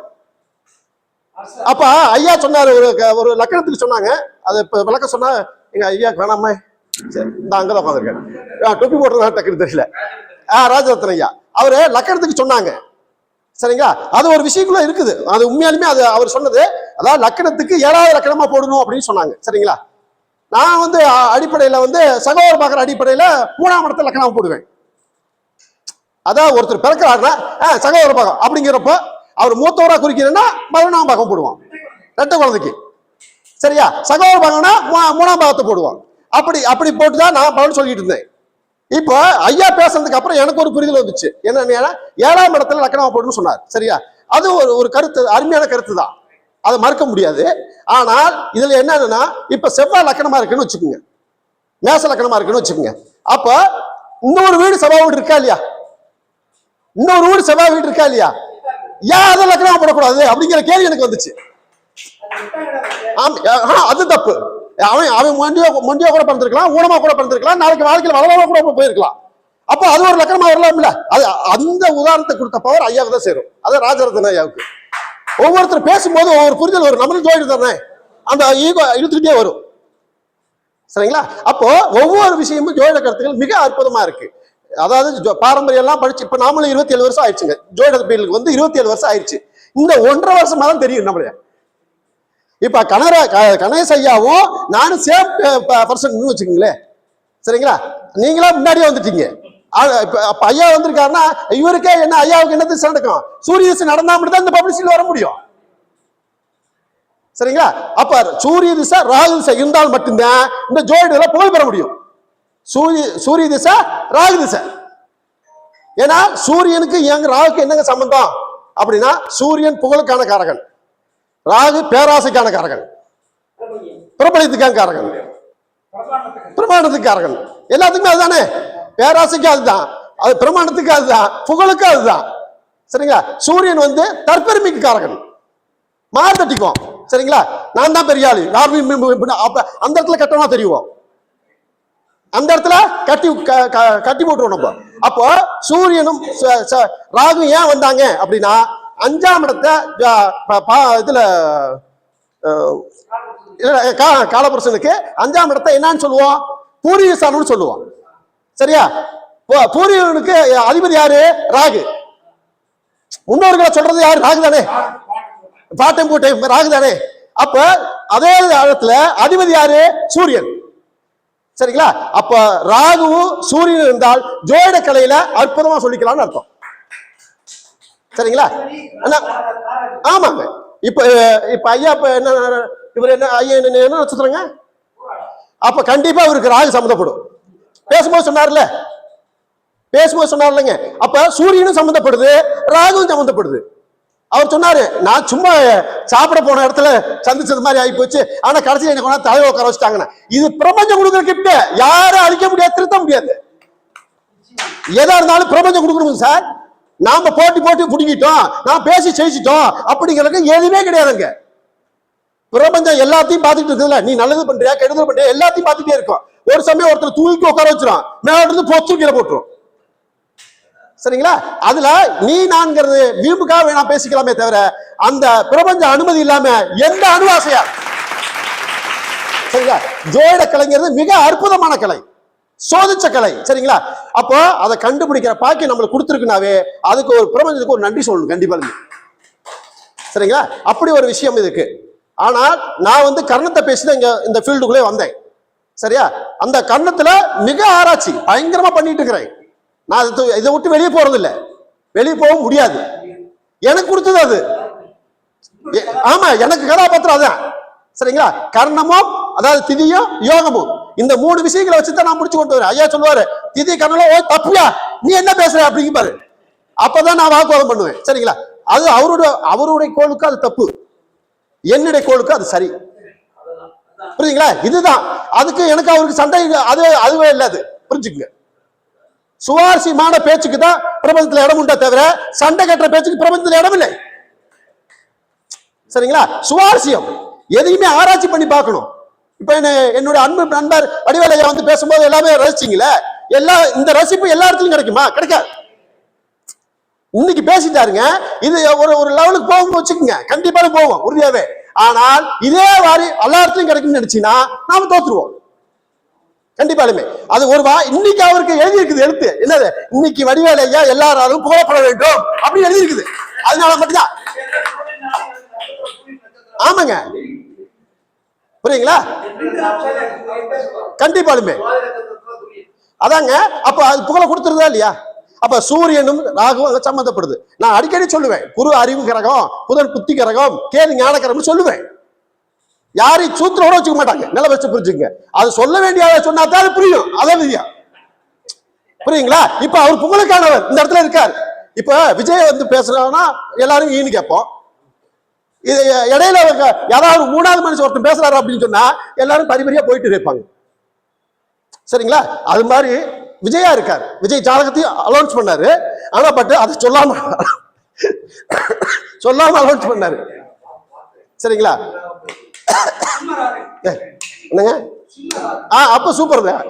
[SPEAKER 3] அப்ப ஐயா சொன்னாரு, ஒரு லக்கணத்துக்கு சொன்னாங்க. அது இப்ப விளக்க சொன்னா எங்க ஐயா வேணாமே, இந்த அங்கதான் உட்காந்துருக்கேன், தொப்பி போடுறதா டக்குன்னு தெரியல. ராஜரத்ன ஐயா அவரு லக்கணத்துக்கு சொன்னாங்க. சரிங்களா? அது ஒரு விஷயக்குள்ள இருக்குது. அது உண்மையாலுமே அது அவர் சொன்னது. அதாவது லக்கணத்துக்கு 7வது லக்கணமா போடணும் அப்படின்னு சொன்னாங்க. சரிங்களா? நான் வந்து அடிப்படையில வந்து சகோதர பாக்குற அடிப்படையில 3ஆம் இடத்துல லக்கணம் போடுவேன். அதான் ஒருத்தர் பிறக்கிறாருன்னா சகோதர பாகம் அப்படிங்கிறப்ப அவர் மூத்தவரா குறிக்கிறேன்னா 11ஆம் பாகம் போடுவான் ரெட்டை குழந்தைக்கு. சரியா? சகோதர பாகம்னா 3ஆம் பாகத்தை போடுவான். அப்படி போட்டுதான் நான் பலன் சொல்லிட்டு இருந்தேன். இப்போ ஐயா பேசுறதுக்கு அப்புறம் எனக்கு ஒரு புரிதல் வந்துச்சு. என்னன்னா 7ஆம் இடத்துல லக்கணமா போடுன்னு சொன்னார். சரியா? அது ஒரு கருத்து, அருமையான கருத்து தான், அதை மறுக்க முடியாது. ஆனால் இதுல என்னன்னா இப்ப செவ்வாய் லக்கணமா இருக்குன்னு வச்சுக்கோங்க, மேச லக்கணமா இருக்குன்னு வச்சுக்கோங்க. அப்ப இன்னொரு வீடு செவ்வாய் வீடு இருக்கா இல்லையா? இன்னொரு வீடு செவ்வாய் வீடு இருக்கா இல்லையா? ஏன் அதை லக்கணமா போடக்கூடாது அப்படிங்கிற கேள்வி எனக்கு வந்துச்சு. அது தப்பு. அவன் மொண்டியா கூட பிறந்திருக்கலாம், ஊனமா கூட பிறந்திருக்கலாம், நாளைக்கு வாழ்க்கையில் வளரமா கூட போயிருக்கலாம். அப்போ அது ஒரு லக்கணமா வரலாம்ல. அது அந்த உதாரணத்தை கொடுத்த பவர் ஐயாவுக்கு தான் சேரும். அது ராஜரத்ன ஐயாவுக்கு. ஒவ்வொருத்தர் பேசும்போது ஒவ்வொரு புரிதல் வரும். நம்மளும் ஜோதிடம் தானே, அந்த ஈகோ இழுத்துக்கிட்டே வரும். சரிங்களா? அப்போ ஒவ்வொரு விஷயமும் ஜோதிட கருத்துக்கள் மிக அற்புதமா இருக்கு. அதாவது பாரம்பரியம் எல்லாம் படிச்சு இப்ப நாமளும் 27 வருஷம் ஆயிடுச்சுங்க. ஜோதிட பீல்டுக்கு வந்து 27 வருஷம் ஆயிடுச்சு. இந்த 1.5 வருஷமா தான் தெரியும் நம்மள. இப்ப கணேஷ் ஐயாவும் நானும் சேம் பர்சன் வச்சுக்கோங்களேன். சரிங்களா? நீங்களா முன்னாடியே வந்துட்டீங்க. அப்ப ஐயா வந்திருக்காருன்னா இவருக்கே என்ன, ஐயாவுக்கு என்ன திசை நடக்கும்? சூரிய திசை நடந்தா மட்டும் தான் இந்த பப்ளிசிட்டில வர முடியும். சரிங்களா? அப்ப சூரிய திசை, ராகு திசை இருந்தால் மட்டும்தான் இந்த ஜோதிடத்துல புகழ் பெற முடியும். சூரிய திசை, ராகு திசை. ஏன்னா சூரியனுக்கு எங்க ராகுக்கு என்னங்க சம்பந்தம் அப்படின்னா, சூரியன் புகழுக்கான காரகன், ராகு பேராசைக்கான காரகன், பிரபலத்துக்கான காரகன், பிரமாணத்துக்கு காரகன். எல்லாத்துக்குமே அதுதானே. பேராசைக்கு அதுதான், அது பிரமாணத்துக்கு அதுதான், புகழுக்கு அதுதான். சரிங்களா? சூரியன் வந்து தற்பெருமைக்கு காரகன், மார்த்தட்டிக்கும். சரிங்களா? நான் தான் பெரிய ஆளு, அந்த இடத்துல கட்டணமா தெரியும், அந்த இடத்துல கட்டி போட்டுருவோம் நம்ம. அப்போ சூரியனும் ராகு ஏன் வந்தாங்க அப்படின்னா, 5ஆம் இடத்தை இதுல காலபுருஷனுக்கு 5ஆம் இடத்தை என்னன்னு சொல்லுவோம்? பூர்வீக ஸ்தானம்னு சொல்லுவோம். சரியா? பூர்வீகனுக்கு அதிபதி யாரு? ராகு. முன்னோர்களை சொல்றது யாரு? ராகு தானே. பாட்டம் பூட்டம் ராகு தானே. அப்ப அதே இடத்துல அதிபதி யாரு? சூரியன். சரிங்களா? அப்ப ராகுவும் சூரியன் இருந்தால் ஜோதிட கலையில அற்புதமா சொல்லிக்கலாம்னு அர்த்தம். சரிங்களா? ஆமாங்க. இப்ப ஐயா என்ன இவர் என்ன ஐயா என்ன நட்சத்திரங்க? அப்ப கண்டிப்பா இவருக்கு ராகு சம்மந்தப்படும். பேசும்போது சொன்னார்லங்க. அப்ப சூரியனும் சம்மந்தப்படுது, ராகுவும் சம்மந்தப்படுது. அவர் சொன்னாரு, நான் சும்மா சாப்பிட போன இடத்துல சந்திச்சது மாதிரி ஆகி போச்சு, ஆனா கடைசியில் என்ன கொண்டா தலைவர் உட்கார வச்சுட்டாங்கன்னு. இது பிரபஞ்சம் கொடுக்குற கிஃப்ட், யாரும் அழிக்க முடியாது, திருத்த முடியாது. எதா இருந்தாலும் பிரபஞ்சம் கொடுக்கணும் சார். நாம போட்டி புடிக்கிட்டோம், நான் பேசி ஜெயிச்சிட்டோம் அப்படிங்கிறதுக்கு எதுவுமே கிடையாதுங்க. பிரபஞ்சம் எல்லாத்தையும் பார்த்துட்டு இருக்குதுல்ல, நீ நல்லது பண்றியா கெடுதல் பண்றியா எல்லாத்தையும் பார்த்துட்டே இருக்கும். ஒரு சமயம் ஒருத்தர் தூக்கி உட்கார வச்சிரும், மேல இருந்து பொத்து கீழே போட்டுரும். சரிங்களா? அதுல நீ நான்கிறது வீம்புக்காக வேணா பேசிக்கலாமே தவிர அந்த பிரபஞ்ச அனுமதி இல்லாம எந்த அணுவாசையா. சரிங்களா? ஜோதிட கலைங்கிறது மிக அற்புதமான கலை, சோதிச்ச கலை. சரிங்களா? அப்போ அதை கண்டுபிடிக்கிற பாக்கி நம்மளுக்கு கொடுத்துருக்குனாவே அதுக்கு ஒரு பிரபஞ்சத்துக்கு ஒரு நன்றி சொல்லணும் கண்டிப்பா. சரிங்களா? அப்படி ஒரு விஷயம் இதுக்கு. ஆனால் நான் கர்ணத்தை பேசி இங்க இந்த ஃபீல்டுக்குள்ளே வந்தேன். சரியா? அந்த கர்ணத்துல மிக ஆராய்ச்சி பயங்கரமா பண்ணிட்டு இருக்கிறேன். நான் இதை விட்டு வெளியே போறது இல்லை, வெளியே போக முடியாது. எனக்கு கொடுத்தது அது. ஆமா, எனக்கு கதாபாத்திரம் அதான். சரிங்களா? கர்ணமும் அதாவது திதியும் யோகமும் இந்த 3 விஷயங்களை வச்சுதான் நான் முடிச்சு கொண்டு வரேன். ஐயா சொல்லுவாரு, திதி கர்ணம் ஓ தப்புயா நீ என்ன பேசுற அப்படிங்கிறாரு. அப்பதான் நான் வாக்குவாதம் பண்ணுவேன். சரிங்களா? அது அவருடைய கோளுக்கு அது தப்பு, என்னுடைய கோளுக்கு அது சரி. புரியுதுங்களா? இதுதான் அதுக்கு எனக்கு அவருக்கு சண்டை. அதுவே இல்லை, அது புரிஞ்சுக்குங்க. சுவாரஸ்யமான பேச்சுக்கு தான் பிரபஞ்சத்துல இடம் உண்டா தவிர சண்டை கட்டுற பேச்சுக்கு பிரபஞ்சத்துல இடம் இல்லை. சரிங்களா? சுவாரஸ்யம் எதையுமே ஆராய்ச்சி பண்ணி பார்க்கணும். இப்ப என்னுடைய அன்பு நண்பர் வடிவேலையா பேசும்போது எல்லாமே ரசிச்சிங்களே, இந்த ரசிப்பு எல்லா இடத்துலயும் கிடைக்குமா? கிடைக்காது. இன்னைக்கு பேசிட்டாருங்க, இது ஒரு லெவலுக்கு போகும் வச்சுக்கோங்க, கண்டிப்பா போவோம் உறுதியாவே. ஆனால் இதே மாதிரி எல்லா இடத்துலயும் கிடைக்கும்னு நினைச்சீங்கன்னா நாம தோத்துருவோம் கண்டிப்பாலுமே. அது இன்னைக்கு அவருக்கு எழுதி இருக்குது எழுத்து என்னது, இன்னைக்கு வடிவேலையா எல்லாராலும் புகழப்பட வேண்டும் அப்படின்னு எழுதி இருக்குது. அதனால மட்டும்தான். ஆமாங்க, புரியுங்களா? கண்டிப்பாலுமே அதாங்க. அப்ப அது புகழ கொடுத்துருதா இல்லையா? அப்ப சூரியனும் ராகுவும் சம்பந்தப்படுது. நான் அடிக்கடி சொல்லுவேன், குரு அறிவு கிரகம், புதன் புத்தி கிரகம், கேது ஞான கிரகம் சொல்லுவேன். யாரையும் சூத்திரோட வச்சுக்க மாட்டாங்க, நல்ல வச்சு புரிஞ்சுங்க. அது சொல்ல வேண்டிய சொன்னாதான் அது புரியும். அதான் விதியா. புரியுங்களா? இப்ப அவர் புகழுக்கானவர் இந்த இடத்துல இருக்கார். இப்ப விஜய் பேசுறாங்கன்னா எல்லாரும் ஈன்னு கேட்போம். இது இடையில யாராவது 3வது மனுஷன் ஒருத்தன் பேசுறாரு அப்படின்னு சொன்னா எல்லாரும் பரிபரியா போயிட்டு இருப்பாங்க. சரிங்களா? அது மாதிரி விஜயா இருக்காரு. விஜய் ஜாதகத்தையும் அலௌன்ஸ் பண்ணாரு. ஆனா பட் அதை சொல்லாம அலௌன்ஸ் பண்ணாரு. சரிங்களா? என்னங்க? அப்ப சூப்பர் தான்.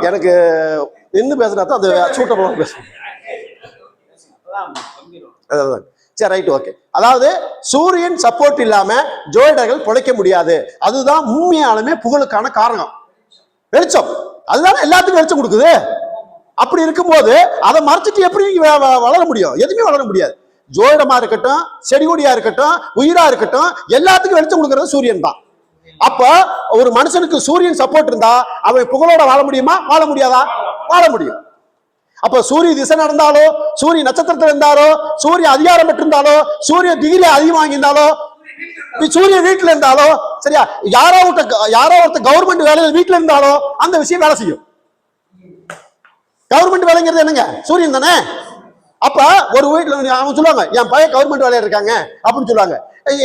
[SPEAKER 3] எனக்கு நின்று பேசினா தான் அது சூட்டபுளா பேசும். சரி, ரைட், ஓகே. அதாவது சூரியன் சப்போர்ட் இல்லாம ஜோதிடர்கள் பிழைக்க முடியாது. அதுதான் உண்மையாலுமே புகழுக்கான காரணம். வெளிச்சம் அதுதான் எல்லாத்துக்கும் வெளிச்சம் கொடுக்குது. அப்படி இருக்கும்போது அதை மறைச்சிட்டு எப்படி வளர முடியும்? எதுவுமே வளர முடியாது. ஜோதிடமா இருக்கட்டும், செடி கொடியா இருக்கட்டும், உயிரா இருக்கட்டும், எல்லாத்துக்கும் வெளிச்சம் கொடுக்கறது சூரியன் தான். அப்ப ஒரு மனுஷனுக்கு சூரியன் சப்போர்ட் இருந்தா அவன் புகழோட வாழ முடியுமா? வாழ முடியாதா? வாழ முடியும். அப்ப சூரிய திசை நடந்தாலோ, சூரிய நட்சத்திரத்தில் இருந்தாலோ, சூரிய அதிகாரம் பெற்றிருந்தாலோ, சூரிய டிகிரி அதிகம் வாங்கியிருந்தாலோ, சூரிய வீட்டுல இருந்தாலோ, சரியா, யாரோ ஒருத்த கவர்மெண்ட் வேலையில வீட்டுல இருந்தாலோ அந்த விஷயம் வேலை செய்யும். கவர்மெண்ட் வேலைங்கிறது என்னங்க? சூரியன் தானே. அப்ப ஒரு வீட்டுல அவன் சொல்லுவாங்க, என் பையன் கவர்மெண்ட் வேலையில இருக்காங்க அப்படின்னு சொல்லுவாங்க.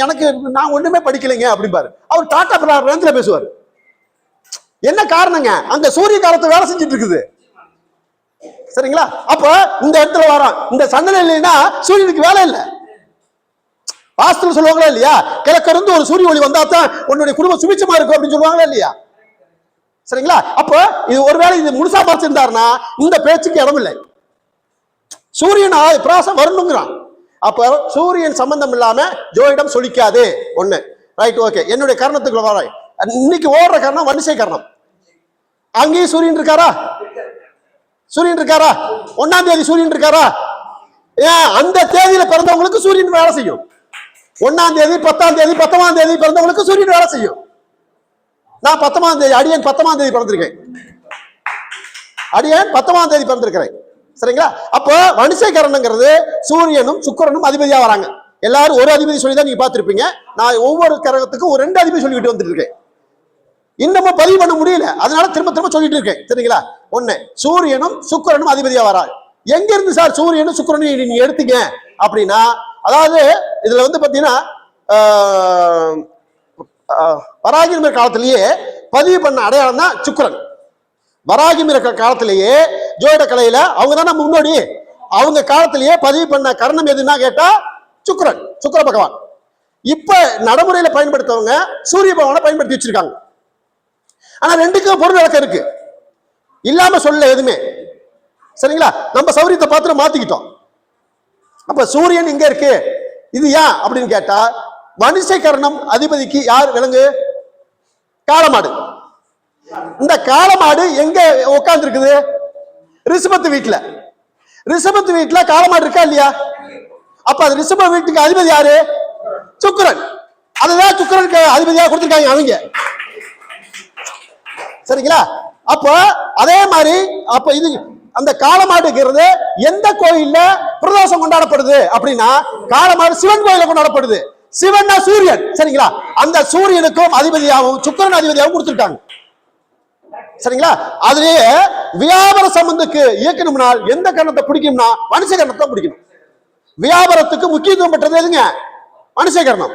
[SPEAKER 3] எனக்கு நான் ஒண்ணுமே படிக்கலைங்க அப்படிம்பாரு. அவர் டாடா ரேஞ்சில பேசுவாரு. என்ன காரணங்க? அங்க சூரிய காலத்தை வேலை செஞ்சுட்டு இருக்குது. சரிங்களா? அப்ப இந்த இடத்துல வரோம், இந்த சண்டனை இல்லைன்னா சூரியனுக்கு வேலை இல்லை. வாஸ்துல சொல்லுவாங்களா இல்லையா, கிழக்கு இருந்து ஒரு சூரிய ஒளி வந்தா தான் உன்னுடைய குடும்பம் சுபிச்சமா இருக்கும் அப்படின்னு சொல்லுவாங்களா இல்லையா? சரிங்களா? அப்ப இது ஒருவேளை இது முழுசா மறைச்சிருந்தாருன்னா இந்த பேச்சுக்கு இடம் இல்லை. சூரியன் பிராசம் வரணுங்கிறான். அப்ப சூரியன் சம்பந்தம் இல்லாம ஜோதிடம் சொல்லிக்காது. ஒண்ணு, ரைட், ஓகே. என்னுடைய கர்ணத்துக்குள்ள வர இன்னைக்கு ஓடுற கர்ணம் வரிசை கர்ணம். அங்கேயும் சூரியன் இருக்காரா? சூரியன் இருக்காரா? 1ஆம் தேதி சூரியன் இருக்காரா? ஏன் அந்த தேதியில பிறந்தவங்களுக்கு சூரியன் வேலை செய்யும். 1ஆம் தேதி 10ஆம் தேதி 19ஆம் தேதி பிறந்தவங்களுக்கு சூரியன் வேலை செய்யும். நான் 19ஆம் தேதி அடியேன் 19ஆம் தேதி பிறந்திருக்கேன். அடியேன் 19ஆம் தேதி பிறந்திருக்கிறேன். சரிங்களா? அப்போ வணிசைகரணங்கிறது சூரியனும் சுக்கிரனும் அதிபதியா வராங்க. எல்லாரும் ஒரு அதிபதி சொல்லி தான் நீங்க பார்த்திருப்பீங்க. நான் ஒவ்வொரு கிரகத்துக்கும் ஒரு 2 அதிபதி சொல்லிட்டு வந்துட்டு இருக்கேன். இன்னமும் பதிவு பண்ண முடியல, அதனால திரும்ப திரும்ப சொல்லிட்டு இருக்கேன். சரிங்களா? ஒண்ணு, சூரியனும் சுக்கிரனும் அதிபதியா வராங்க. எங்க இருந்து சார் சூரியனும் சுக்கிரனும் நீங்க எடுத்தீங்க அப்படின்னா, அதாவது இதுல பாத்தீங்கன்னா வராகிமிர காலத்திலேயே பதிவு பண்ண அடையாளம் தான் சுக்கிரன். வராகிமிர காலத்திலேயே ஜோதிட கலையில அவங்க தானே முன்னோடி. அவங்க காலத்திலேயே பதிவு பண்ண கர்ணம் எதுன்னா கேட்டா சுக்கிர பகவான். இப்ப நடைமுறையில பயன்படுத்தவங்க சூரிய பகவானை பயன்படுத்தி வச்சிருக்காங்க. ஆனா ரெண்டுக்கும் பொருள் விளக்கம் இருக்கு, இல்லாம சொல்ல எதுவுமே. சரிங்களா? நம்ம சௌரியத்தை பார்த்து மாத்திக்கிட்டோம். அப்ப சூரியன் இங்க இருக்கு, இது ஏன் அப்படின்னு கேட்டா, வணிசை கரணம் அதிபதிக்கு யார் விலங்கு? காளமாடு. இந்த காளமாடு எங்க உட்கார்ந்து இருக்குது? ரிஷபத்து வீட்டுல. ரிஷபத்து வீட்டுல காளமாடு இருக்கா இல்லையா? அப்ப அது ரிஷப வீட்டுக்கு அதிபதி யாரு? சுக்கிரன். அதுதான் சுக்கிரனுக்கு அதிபதியா கொடுத்திருக்காங்க அவங்க. சரிங்களா? அப்ப அதே மாதிரி அப்ப இது அந்த காளமாடுங்கிறது எந்த கோயில்ல பிரதோஷம் கொண்டாடப்படுது அப்படின்னா, காளமாடு சிவன் கோயில கொண்டாடப்படுது. சிவன்னா சூரியன். சரிங்களா? அந்த சூரியனுக்கும் அதிபதியாகவும் சுக்கிரன் அதிபதியாகவும் கொடுத்திருக்காங்க. சரிங்களா? அதுலயே வியாபார சம்பந்தத்துக்கு இயக்கணும்னா எந்த கரணத்தை பிடிக்கும்னா மனுஷ கரணத்தை பிடிக்கணும். வியாபாரத்துக்கு முக்கியத்துவம் பெற்றது எதுங்க? மனுஷ கரணம்.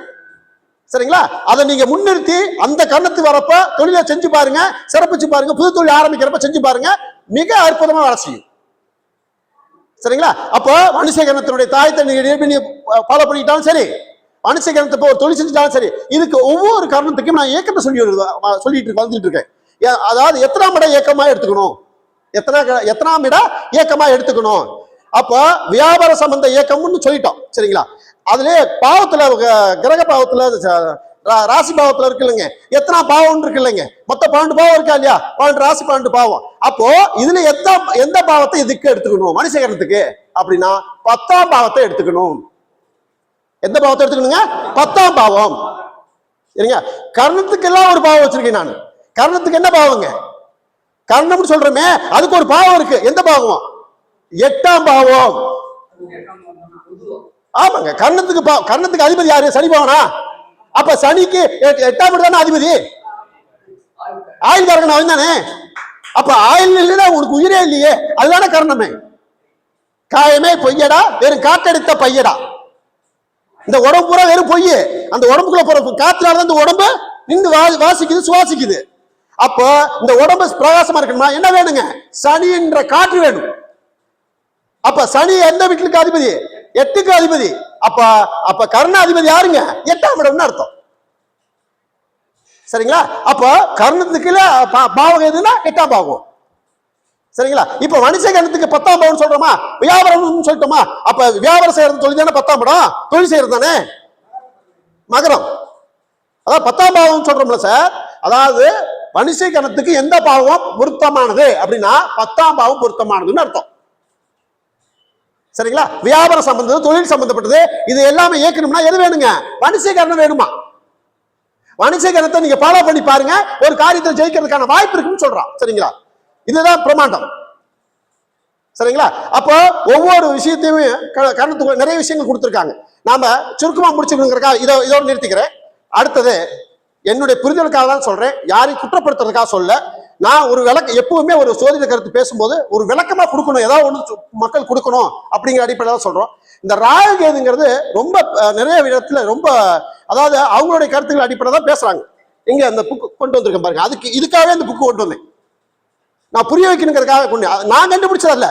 [SPEAKER 3] சரிங்களா? அதை நீங்க முன்னிறுத்தி அந்த கரணத்து வரப்ப தொழிலை செஞ்சு பாருங்க, சிறப்பிச்சு பாருங்க, புது தொழில் ஆரம்பிக்கிறப்ப செஞ்சு பாருங்க, மிக அற்புதமா வேலை செய்யும். சரிங்களா? அப்போ மனுஷ கரணத்தினுடைய தாயத்தை நீங்க ஃபாலோ பண்ணிக்கிட்டாலும் சரி, மனுஷ கரணத்தை ஒரு தொழில் செஞ்சுட்டாலும் சரி, இதுக்கு ஒவ்வொரு காரணத்துக்கும் நான் இயக்கத்தை சொல்லிட்டு வந்துட்டு இருக்கேன். அதாவது எத்தனாம் இடம் இயக்கமா எடுத்துக்கணும், எத்தனாம் இடம் இயக்கமா எடுத்துக்கணும். அப்போ வியாபார சம்பந்த இயக்கம்னு சொல்லிட்டோம். சரிங்களா? அதுல பாவத்துல கிரக பாவத்துல ராசி பாவத்துல இருக்கு இல்லைங்க, எத்தனை பாவம் இருக்கு இல்லைங்க, மொத்தம் 12 பாவம் இருக்கா இல்லையா? 12 ராசி 12 பாவம். அப்போ இதுல எந்த பாவத்தை இதுக்கு எடுத்துக்கணும் மனுஷகரணத்துக்கு அப்படின்னா 10ஆம் பாவத்தை எடுத்துக்கணும். எந்த பாவத்தை எடுத்துக்கணுங்க? 10ஆம் பாவம். சரிங்க? கர்ணத்துக்கு எல்லாம் ஒரு பாவம் வச்சிருக்கேன் நான். கர்ணத்துக்கு என்ன பாவங்க? கர்ணம்னு சொல்றமே அதுக்கு ஒரு பாவம் இருக்கு. எந்த பாவம்? 8ஆம் பாவம். ஆமாங்க. கர்ணத்துக்கு அதிபதி யாரு? சனி பகவானா? அப்ப சனிக்கு 8ஆம் இடம் தானே அதிபதி. ஆயுள் காரகன் அவன் தானே. அப்ப ஆயுள் இல்லைன்னா உனக்கு உயிரே இல்லையே, அதுதானே கர்ணமே. காயமே பொய்யடா, வெறும் காற்றெடுத்த பையடா. இந்த உடம்பு பூரா வெறும் பொய். அந்த உடம்புக்குள்ள போற காத்துனாலதான் இந்த உடம்பு நின்று வாசிக்குது, சுவாசிக்குது. அப்போ இந்த உடம்பு பிரகாசமா இருக்கணுமா என்ன வேணுங்க? சனி என்ற காற்று வேணும். அப்ப சனி எந்த வீட்டுக்கு அதிபதி? 8க்கு அதிபதி. அப்ப கர்ண அதிபதி யாருங்க? 8ஆம் இடம்னு அர்த்தம். சரிங்களா? அப்ப கர்ணத்துக்கு பாவகம் எதுன்னா 8ஆம் பாவம். சரிங்களா? இப்ப மனுஷ கர்ணத்துக்கு 10ஆம் பாவம் சொல்றோமா, வியாபாரம் சொல்லிட்டோமா? அப்ப வியாபாரம் செய்யறது தொழில் தானே 10ஆம் இடம், தொழில் செய்யறது தானே மகரம். அதாவது 10ஆம் பாவம் சொல்றோம்ல சார். அதாவது மனுஷ கணத்துக்கு எந்த பாவம் பொருத்தமானது அப்படின்னா 10ஆம் பாவம் பொருத்தமானதுன்னு அர்த்தம். சரிங்களா? வியாபார சம்பந்தம், தொழில் சம்பந்தப்பட்டது, இது எல்லாமே இயக்கணும்னா எது வேணுங்க? வணிசீகரணம் வேணுமா? வணிசீகரணத்தை நீங்க ஃபாலோ பண்ணி பாருங்க, ஒரு காரியத்தை ஜெயிக்கிறதுக்கான வாய்ப்பு இருக்குன்னு சொல்றான். சரிங்களா? இதுதான் பிரமாண்டம். சரிங்களா? அப்போ ஒவ்வொரு விஷயத்தையுமே கரணத்துக்கு நிறைய விஷயங்கள் கொடுத்துருக்காங்க. நாம சுருக்கமா முடிச்சுக்கணுங்கிறக்கா இதோட நிறுத்திக்கிறேன். அடுத்தது என்னுடைய புரிதலுக்காக தான் சொல்றேன், யாரையும் குற்றப்படுத்துறதுக்காக சொல்ல. நான் ஒரு எப்பவுமே ஒரு சோதிட கருத்து பேசும்போது ஒரு விளக்கமா கொடுக்கணும், ஏதாவது ஒன்று மக்கள் கொடுக்கணும் அப்படிங்கிற அடிப்படையில் சொல்றோம். இந்த ராகு கேதுங்கிறது ரொம்ப நிறைய இடத்துல ரொம்ப, அதாவது அவங்களுடைய கருத்துக்கள் அடிப்படையில் தான் பேசுறாங்க. இங்க அந்த புக்கு கொண்டு வந்திருக்கேன் பாருங்க. இதுக்காகவே அந்த புக்கு கொண்டு வந்தேன், நான் புரிய வைக்கணுங்கிறதுக்காக கொண்டு. நான் கண்டுபிடிச்சதல்ல,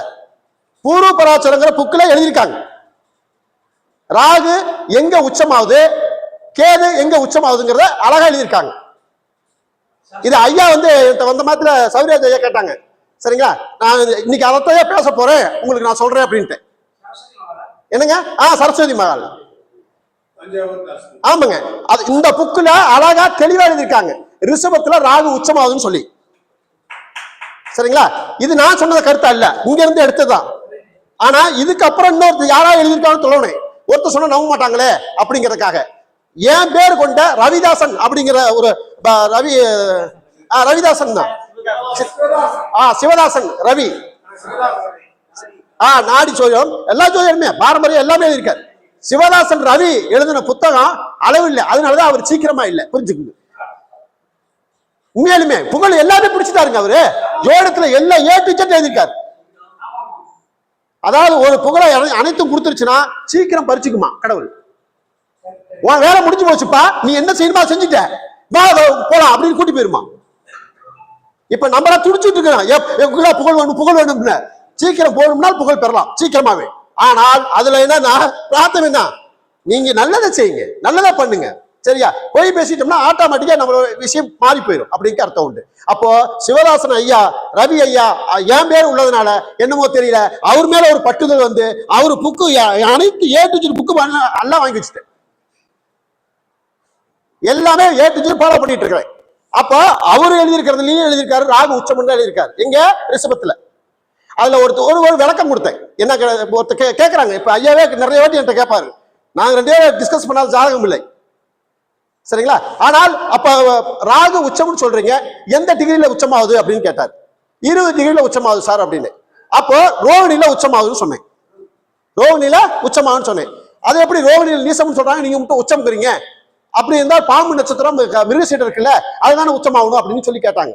[SPEAKER 3] பூர்வ பராச்சரங்கிற புக்கில் எழுதியிருக்காங்க. ராகு எங்க உச்சமாவது, கேது எங்க உச்சமாகுதுங்கிறத அழகா எழுதியிருக்காங்க. இது ஐயா வந்த மாத்திர சௌரியாஜ் ஐயா கேட்டாங்க. சரிங்களா? நான் இன்னைக்கு அதைத்தான் பேச போறேன், உங்களுக்கு நான் சொல்றேன் அப்படின்ட்டு. என்னங்க? சரஸ்வதி மகால். ஆமாங்க. அது இந்த புக்குல அழகா தெளிவா எழுதியிருக்காங்க, ரிஷபத்துல ராகு உச்சமாகுதுன்னு சொல்லி. சரிங்களா? இது நான் சொன்னத கருத்தா இல்ல, இங்க இருந்து எடுத்ததுதான். ஆனா இதுக்கப்புறம் இன்னொருத்தர் யாரா எழுதியிருக்கான்னு சொல்லணும். ஒருத்தர் சொன்னா நம்ப மாட்டாங்களே அப்படிங்கிறதுக்காக என் பேர் கொண்ட ரவிதாசன் அப்படிங்கிற ஒரு ரவிதாசன் தான், சிவதாசன் ரவி, நாடி சோழம் எல்லா ஜோதிடமே பாரம்பரியம் எல்லாமே இருக்காரு. சிவதாசன் ரவி எழுதின புத்தகம் அளவு இல்லை, அதனாலதான் அவர் சீக்கிரமா இல்லை, புரிஞ்சுக்குங்க. உண்மையாலுமே புகழ் எல்லாமே பிடிச்சிட்டாருங்க அவரு. ஜோடத்துல எல்லா ஏட்டு எழுதியிருக்காரு. அதாவது ஒரு புகழை அனைத்தும் கொடுத்துருச்சுன்னா சீக்கிரம் பறிச்சுக்குமா கடவுள். உன் வேலை முடிஞ்சு போச்சுப்பா, நீ என்ன செய்யணுமா செஞ்சுட்ட, போலாம் அப்படின்னு கூட்டி போயிருமா. இப்ப நம்மளா துடிச்சுட்டு இருக்கிறோம், புகழ் வேணும் புகழ் வேணும்னு. சீக்கிரம் போகணும்னா புகழ் பெறலாம் சீக்கிரமாவே. ஆனால் அதுல என்னன்னா பிரார்த்தனை என்ன, நீங்க நல்லதை செய்யுங்க, நல்லதா பண்ணுங்க, சரியா? போய் பேசிட்டோம்னா ஆட்டோமேட்டிக்கா நம்ம விஷயம் மாறி போயிடும் அப்படின்னு அர்த்தம் உண்டு. அப்போ சிவதாசன் ஐயா, ரவி ஐயா என் பேர் உள்ளதுனால என்னமோ தெரியல, அவர் மேல ஒரு பட்டுதல் வந்து அவரு புக்கு அனைத்து ஏ புக்கு எல்லாம் வாங்கி வச்சுட்டேன், எல்லாமே ஏ ஃபாலோ பண்ணிட்டு இருக்கிறேன். அப்ப அவரு எழுதியிருக்கிறதுலயும் எழுதியிருக்காரு, ராகு உச்சம் தான் எழுதியிருக்காரு எங்க ரிஷபத்துல. அதுல ஒரு விளக்கம் கொடுத்தேன். என்ன ஒருத்தர் கேட்கறாங்க, இப்ப ஐயாவே நிறைய வாட்டி என்கிட்ட கேட்பாரு, நாங்க 2 பேரும் டிஸ்கஸ் பண்ணாத ஜாதகம் இல்லை, சரிங்களா? ஆனால் அப்ப ராகு உச்சம்னு சொல்றீங்க, எந்த டிகிரியில உச்சமாகுது அப்படின்னு கேட்டார். 20 டிகிரியில உச்சமாகுது சார் அப்படின்னு. அப்போ ரோகிணியில உச்சமாகுதுன்னு சொன்னேன், ரோகிணியில உச்சமாகுன்னு சொன்னேன். அது எப்படி ரோகிணியில் நீசம்னு சொல்றாங்க, நீங்க மட்டும் உச்சம்ங்கிறீங்க? அப்படி இருந்தால் பாம்பு நட்சத்திரம் மிருகசீடம் இருக்குல்ல, அதுதானே உச்சமாகணும் அப்படின்னு சொல்லி கேட்டாங்க.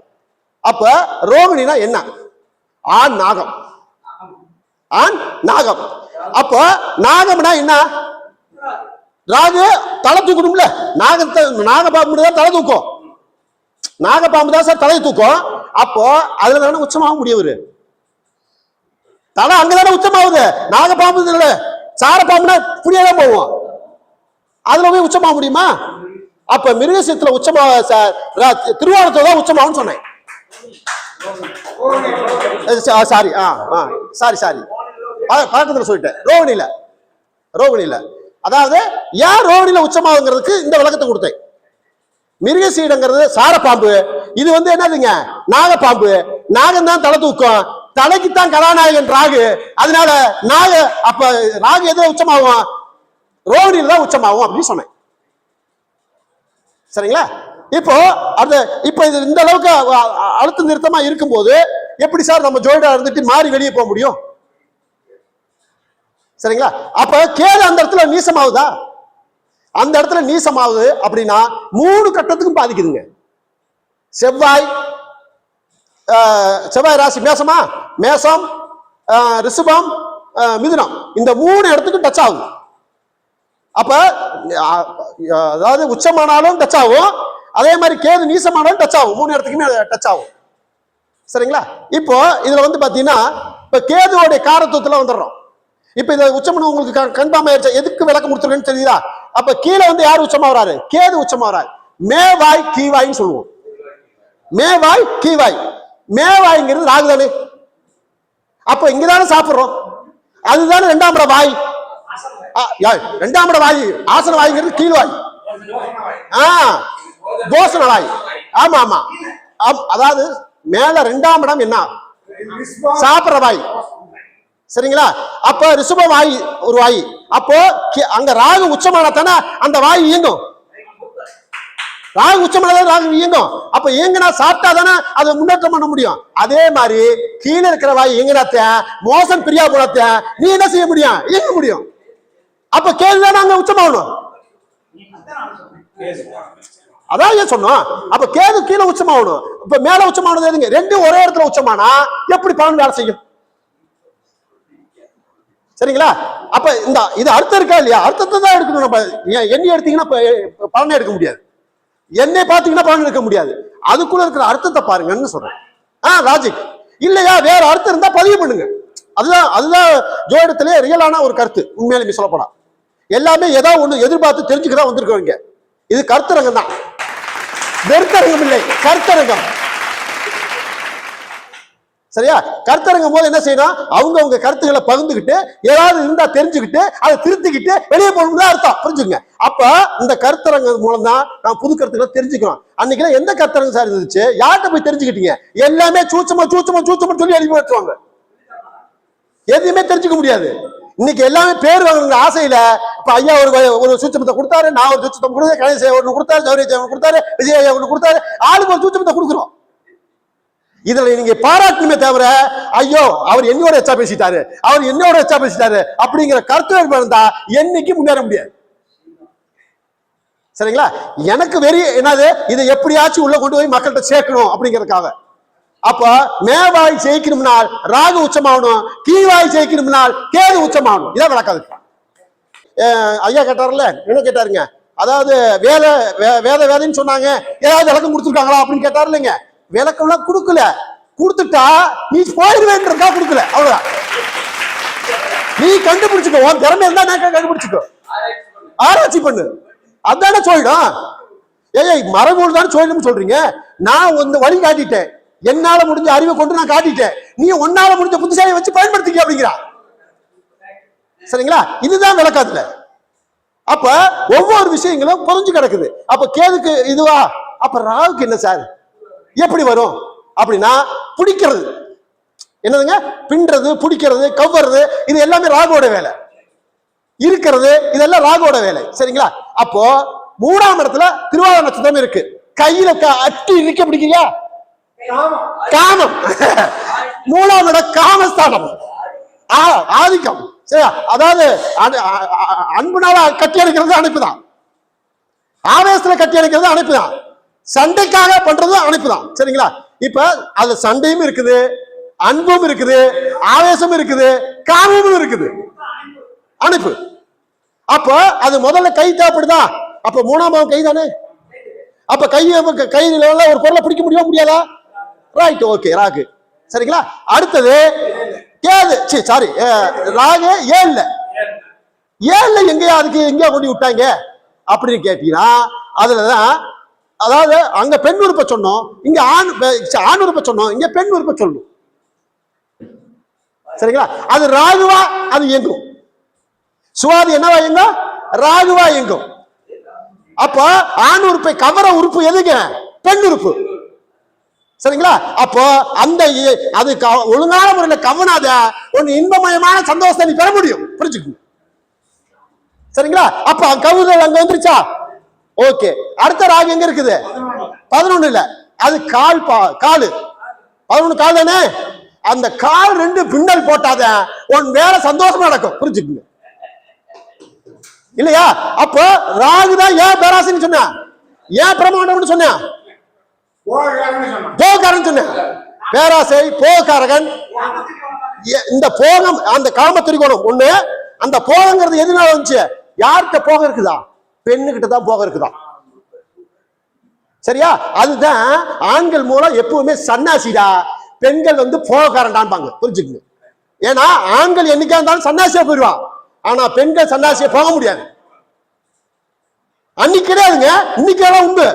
[SPEAKER 3] அப்ப ரோகிணினா என்ன? ஆண் நாகம், ஆண் நாகம். அப்ப நாகம்னா என்ன? ராகு தலை தூக்கணும்ல, நாகப்பாம்பு தான் தலை தூக்கும், நாகப்பாம்பு தான் சார் தலை தூக்கும். அப்போ அதுல தானே உச்சமாக முடியவரு, தலை அங்கதானே உச்சமாகுது. நாகப்பாம்பு இல்ல, சார பாம்புனா புரியதான் போவோம், அதுல போய் உச்சமாக முடியுமா? அப்ப மிருகசீரத்துல உச்சமாக திருவாரூரத்துல தான் உச்சமாகும்னு சொன்னேன். சாரி சாரி பழக்கத்துல சொல்லிட்டேன். ரோகிணியில அதாவது ஏன் ரோகிணியில உச்சமாகுங்கிறதுக்கு இந்த விளக்கத்தை கொடுத்தேன். மிருகசீடங்கிறது சாரப்பாம்பு, இது வந்து என்னதுங்க நாகப்பாம்பு, நாகம் தான் தலை தூக்கம், தலைக்குத்தான் கதாநாயகன் ராகு. அதனால அப்ப ராகு எதுல உச்சமாகும்? ரோகிணியில தான் உச்சமாகும் அப்படின்னு சொன்னேன், சரிங்களா? இப்போ இது இந்த அளவுக்கு அழுத்த நிறுத்தமா இருக்கும்போது எப்படி சார் நம்ம ஜோதிடா இருந்துட்டு மாறி வெளியே போக முடியும்? சரிங்களா? அப்ப கேது அந்த இடத்துல நீசமாகுதா? அந்த இடத்துல நீசமாகுது அப்படின்னா 3 கட்டத்துக்கும் பாதிக்குதுங்க. செவ்வாய் ராசி மேசமா, மேசம், ரிஷபம், மிதுனம், இந்த 3 இடத்துக்கும் டச் ஆகும். அப்ப அதாவது உச்சமானாலும் டச் ஆகும், அதே மாதிரி கேது நீசமானாலும் டச் ஆகும், 3 இடத்துக்குமே டச் ஆகும், சரிங்களா? இப்போ இதுல வந்து பாத்தீங்கன்னா இப்ப கேதுவோடைய காரத்துவத்துல வந்துடுறோம். இப்ப இந்த உச்சமனு உங்களுக்கு கன்ஃபார்ம் ஆயிடுச்சு, எதுக்கு விளக்கம் கொடுத்துருக்கேன்னு தெரியுதா? அப்ப கீழே வந்து யாரு உச்சமா வராரு? கேது உச்சமா வராரு. மேவாய் கீவாய்ன்னு சொல்லுவோம். மேவாய் கீவாய், மேவாய்ங்கிறது ராகு தானே. அப்ப இங்கதானே சாப்பிடுறோம், அதுதானே 2ஆம் இட வாய். 2ஆம் இட வாய் ஆசன வாய்ங்கிறது கீழ்வாய், போசன வாய். ஆமா ஆமா, அதாவது மேல 2ஆம் இடம் என்ன? சாப்பிடுற வாய், சரிங்களா? அப்ப ரிஷப வாய் ஒரு வாய். அப்போ அங்க ராகு உச்சமான தானே அந்த வாய் இயங்கும், ராகு உச்சமான ராகு இயங்கும். அப்ப இயங்கினா சாப்பிட்டா தானே அதை முன்னேற்றம் பண்ண முடியும். அதே மாதிரி கீழே இருக்கிற வாய் இயங்கினாத்த மோசம் பிரியா போனாத்த நீ என்ன செய்ய முடியும்? இயங்க முடியும். அப்ப கேள்வி தானே அங்க உச்சமாகணும், அதான் ஏன் சொன்னோம். அப்ப கேது கீழே உச்சமாகணும், இப்ப மேல உச்சமானது எதுங்க? 2 ஒரே இடத்துல உச்சமானா எப்படி பலன் வேலை செய்யும்? சரிங்களா? அப்ப இது அர்த்தம் இருக்கா இல்லையா? அர்த்தத்தை தான் எடுக்கணும். நம்ம எண்ணி எடுத்தீங்கன்னா பலனை எடுக்க முடியாது, என்னை பார்த்தீங்கன்னா பலன் எடுக்க முடியாது. அதுக்குள்ள இருக்கிற அர்த்தத்தை பாருங்கன்னு சொல்றேன். லாஜிக் இல்லையா? வேற அர்த்தம் இருந்தா பதிவு பண்ணுங்க. அதுதான் ஜோதிடத்திலே ரியலான ஒரு கருத்து. உண்மையிலுமே சொல்லப்போனா எல்லாமே ஏதோ ஒண்ணு எதிர்பார்த்து தெரிஞ்சுக்கதான் வந்திருக்கவங்க. இது கருத்தரங்கம் தான், வெறுத்தரங்கம் இல்லை, கருத்தரங்கம். சரியா? கருத்தரங்கும் போது என்ன செய்யணும்? அவங்க கருத்துக்களை பகிர்ந்துகிட்டு ஏதாவது இருந்தா தெரிஞ்சுக்கிட்டு அதை திருத்திக்கிட்டு வெளியே போகணும்னு அர்த்தம், புரிஞ்சுங்க. அப்ப இந்த கருத்தரங்கம் மூலம் தான் நான் புது கருத்துக்களை தெரிஞ்சுக்கிறோம். அன்னைக்கு எந்த கருத்தரங்கம் சார் இருந்துச்சு? யார்கிட்ட போய் தெரிஞ்சுக்கிட்டீங்க? எல்லாமே சூச்சமா சொல்லி எழுதி வச்சுவாங்க, எதுவுமே தெரிஞ்சுக்க முடியாது. இன்னைக்கு எல்லாமே பேர் வாங்குற ஆசையில இப்ப ஐயா ஒரு சூச்சமத்தை கொடுத்தாரு, நான் ஒரு சூச்சத்தை கொடுத்தேன், கணேச ஒண்ணு கொடுத்தாரு, ஜவஹர் ஒண்ணு கொடுத்தாரு, விஜய் ஐயா ஒண்ணு கொடுத்தாரு, ஆளுக்கு ஒரு சூச்சமத்தை கொடுக்குறோம். இதுல நீங்க பாராட்டணுமே தவிர ஐயோ அவர் என்னோட எச்சா பேசிட்டாரு அப்படிங்கிற கருத்து வேறுபாடு இருந்தா என்னைக்கு முன்னேற முடியாது, சரிங்களா? எனக்கு வெறி என்னது, இதை எப்படியாச்சும் உள்ள கொண்டு போய் மக்கள்கிட்ட சேர்க்கணும் அப்படிங்கறதுக்காக. அப்ப மேவாய் ஜெயிக்கணும்னால் ராகு உச்சமாகணும், கீழ்வாய் ஜெயிக்கணும்னால் கேது உச்சமாகணும். இதான் விளக்காது. ஐயா கேட்டார்ல, என்ன கேட்டாருங்க? அதாவது வேதன்னு சொன்னாங்க, ஏதாவது விளக்கம் கொடுத்துருக்காங்களா அப்படின்னு கேட்டாரு இல்லைங்க. விளக்கம்லாம் கொடுக்கல, கொடுத்துட்டா நீ போயிடுவேன்றதா கொடுக்கல, அவ்வளவுதான். நீ கண்டுபிடிச்சுக்கோ, உன் திறமை இருந்தா நான் கண்டுபிடிச்சுக்கோ, ஆராய்ச்சி பண்ணு, அதானே சொல்லிடும். ஏய் மரபூல் தானே சொல்லிடும் சொல்றீங்க. நான் வந்து வழி காட்டிட்டேன், என்னால முடிஞ்ச அறிவை கொண்டு நான் காட்டிட்டேன், நீ உன்னால முடிஞ்ச புத்திசாலியை வச்சு பயன்படுத்திக்க அப்படிங்கிறா. சரிங்களா? இதுதான் விளக்காதுல. அப்ப ஒவ்வொரு விஷயங்களும் புரிஞ்சு கிடக்குது. அப்ப கேதுக்கு இதுவா, அப்ப ராகுக்கு என்ன சார் எப்படி வரும் அப்படின்னா, பிடிக்கிறது என்னதுங்க, பின்றது, பிடிக்கிறது, கவ்வுறது, இது எல்லாமே ராகுவோட வேலை. இருக்கிறது இதெல்லாம் ராகுவோட வேலை. சரிங்களா? அப்போ 3ஆம் இடத்துல திருவாதிரை நட்சத்திரம் இருக்கு. கையில அட்டி இருக்க பிடிக்கிறியா, காமம். 3ஆம் இடம் காமஸ்தானம், ஆதிக்கம். சரியா? அதாவது அன்புனால கட்டி அணைக்கிறது அணைப்புதான், ஆவேசத்துல கட்டி அணைக்கிறது அணைப்புதான், சண்டைக்காக பண்றது அணைப்புதான். சரிங்களா? இப்ப அது சண்டையும் இருக்குது, அன்பும் இருக்குது, ஆவேசம் இருக்குது, காமமும் இருக்குது, அணைப்பு. அப்போ அது முதல்ல கை தேவைப்படுதா, அப்ப 3ஆம் பாவம் கை தானே. அப்ப கையில ஒரு பொருளை பிடிக்க முடியாதா? Right, okay, Rahu. சரிங்களா? அடுத்தது கேது, சாரி ராகு ஏழுல எங்கேயா, அதுக்கு எங்கேயா கொண்டு விட்டாங்க அப்படின்னு கேட்டீங்கன்னா, அதுலதான் அதாவது அங்க பெண் உறுப்பை சொன்னோம், இங்க ஆண் உறுப்பை சொன்னோம், இங்க பெண் உறுப்பை சொல்லணும். சரிங்களா? அது ராகுவா அது இயங்கும், சுவாதி என்னவா இயங்கும், ராகுவா இயங்கும். அப்ப ஆண் உறுப்பை கவர உறுப்பு எதுங்க, பெண் உறுப்பு. சரிங்களா? அப்போ அந்த அது ஒழுங்கான முறையில கவனாத ஒன்னு இன்பமயமான சந்தோஷத்தை நீ பெற முடியும், புரிஞ்சுக்கணும். சரிங்களா? அப்ப கவுதல் அங்க வந்துருச்சா, ஓகே. அடுத்த ராகு எங்க இருக்குது, 11 அது கால் காலு 11 கால் தானே. அந்த கால் 2 பின்னல் போட்டாத உன் வேற சந்தோஷமா நடக்கும், புரிஞ்சுக்கணும் இல்லையா? அப்போ ராகுதான் ஏன் பேராசின்னு சொன்ன, ஏன் பிரமாண்டம்னு சொன்ன, போகாரன் சொன்ன, பேராசை போகாரகன். இந்த போகம் அந்த காம திரிகோணம் ஒண்ணு, அந்த போகங்கிறது எதுனால வந்துச்சு, யார்கிட்ட போக இருக்குதா, பெண்ணுகிட்ட தான் போக இருக்குதா. சரியா? அதுதான் ஆண்கள் மூலம் எப்பவுமே சன்னாசிடா, பெண்கள் வந்து போகக்காரன்டான்பாங்க, புரிஞ்சுக்கணும். ஏன்னா ஆண்கள் என்னைக்கா இருந்தாலும் சன்னாசியா போயிடுவான், ஆனா பெண்கள் சன்னாசியா போக முடியாது. அன்னைக்கு கிடையாதுங்க, இன்னைக்கு எல்லாம் உண்டு,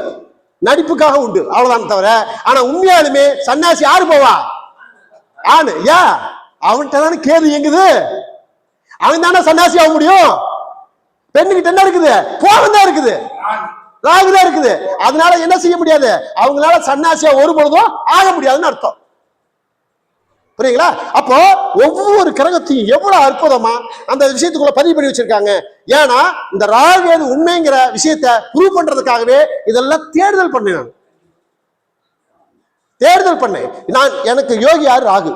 [SPEAKER 3] நடிப்புக்காக உண்டு, அவ்வளவுதான் தவிர. ஆனா உண்மையாலுமே சன்னாசி யாரு போவா, ஆணு. ஏன், அவன்கிட்ட தானே கேது இயங்குது, அவன் தானே சன்னாசி ஆக முடியும். பெண்ணுகிட்ட என்ன இருக்குது, போகம் தான் இருக்குது, ராகு தான் இருக்குது. அதனால என்ன செய்ய முடியாது, அவங்களால சன்னாசியா ஒரு பொழுதும் ஆக முடியாதுன்னு அர்த்தம், புரியுங்களா? அப்போ ஒவ்வொரு கிரகத்தையும் எவ்வளவு அற்புதமா அந்த விஷயத்துக்குள்ள பதிவு பண்ணி வச்சிருக்காங்க. ஏன்னா இந்த ராகு உண்மைங்கிற விஷயத்தை ப்ரூவ் பண்றதுக்காகவே இதெல்லாம் தேடுதல் பண்ணேன். நான் எனக்கு யோகி யாரு, ராகு.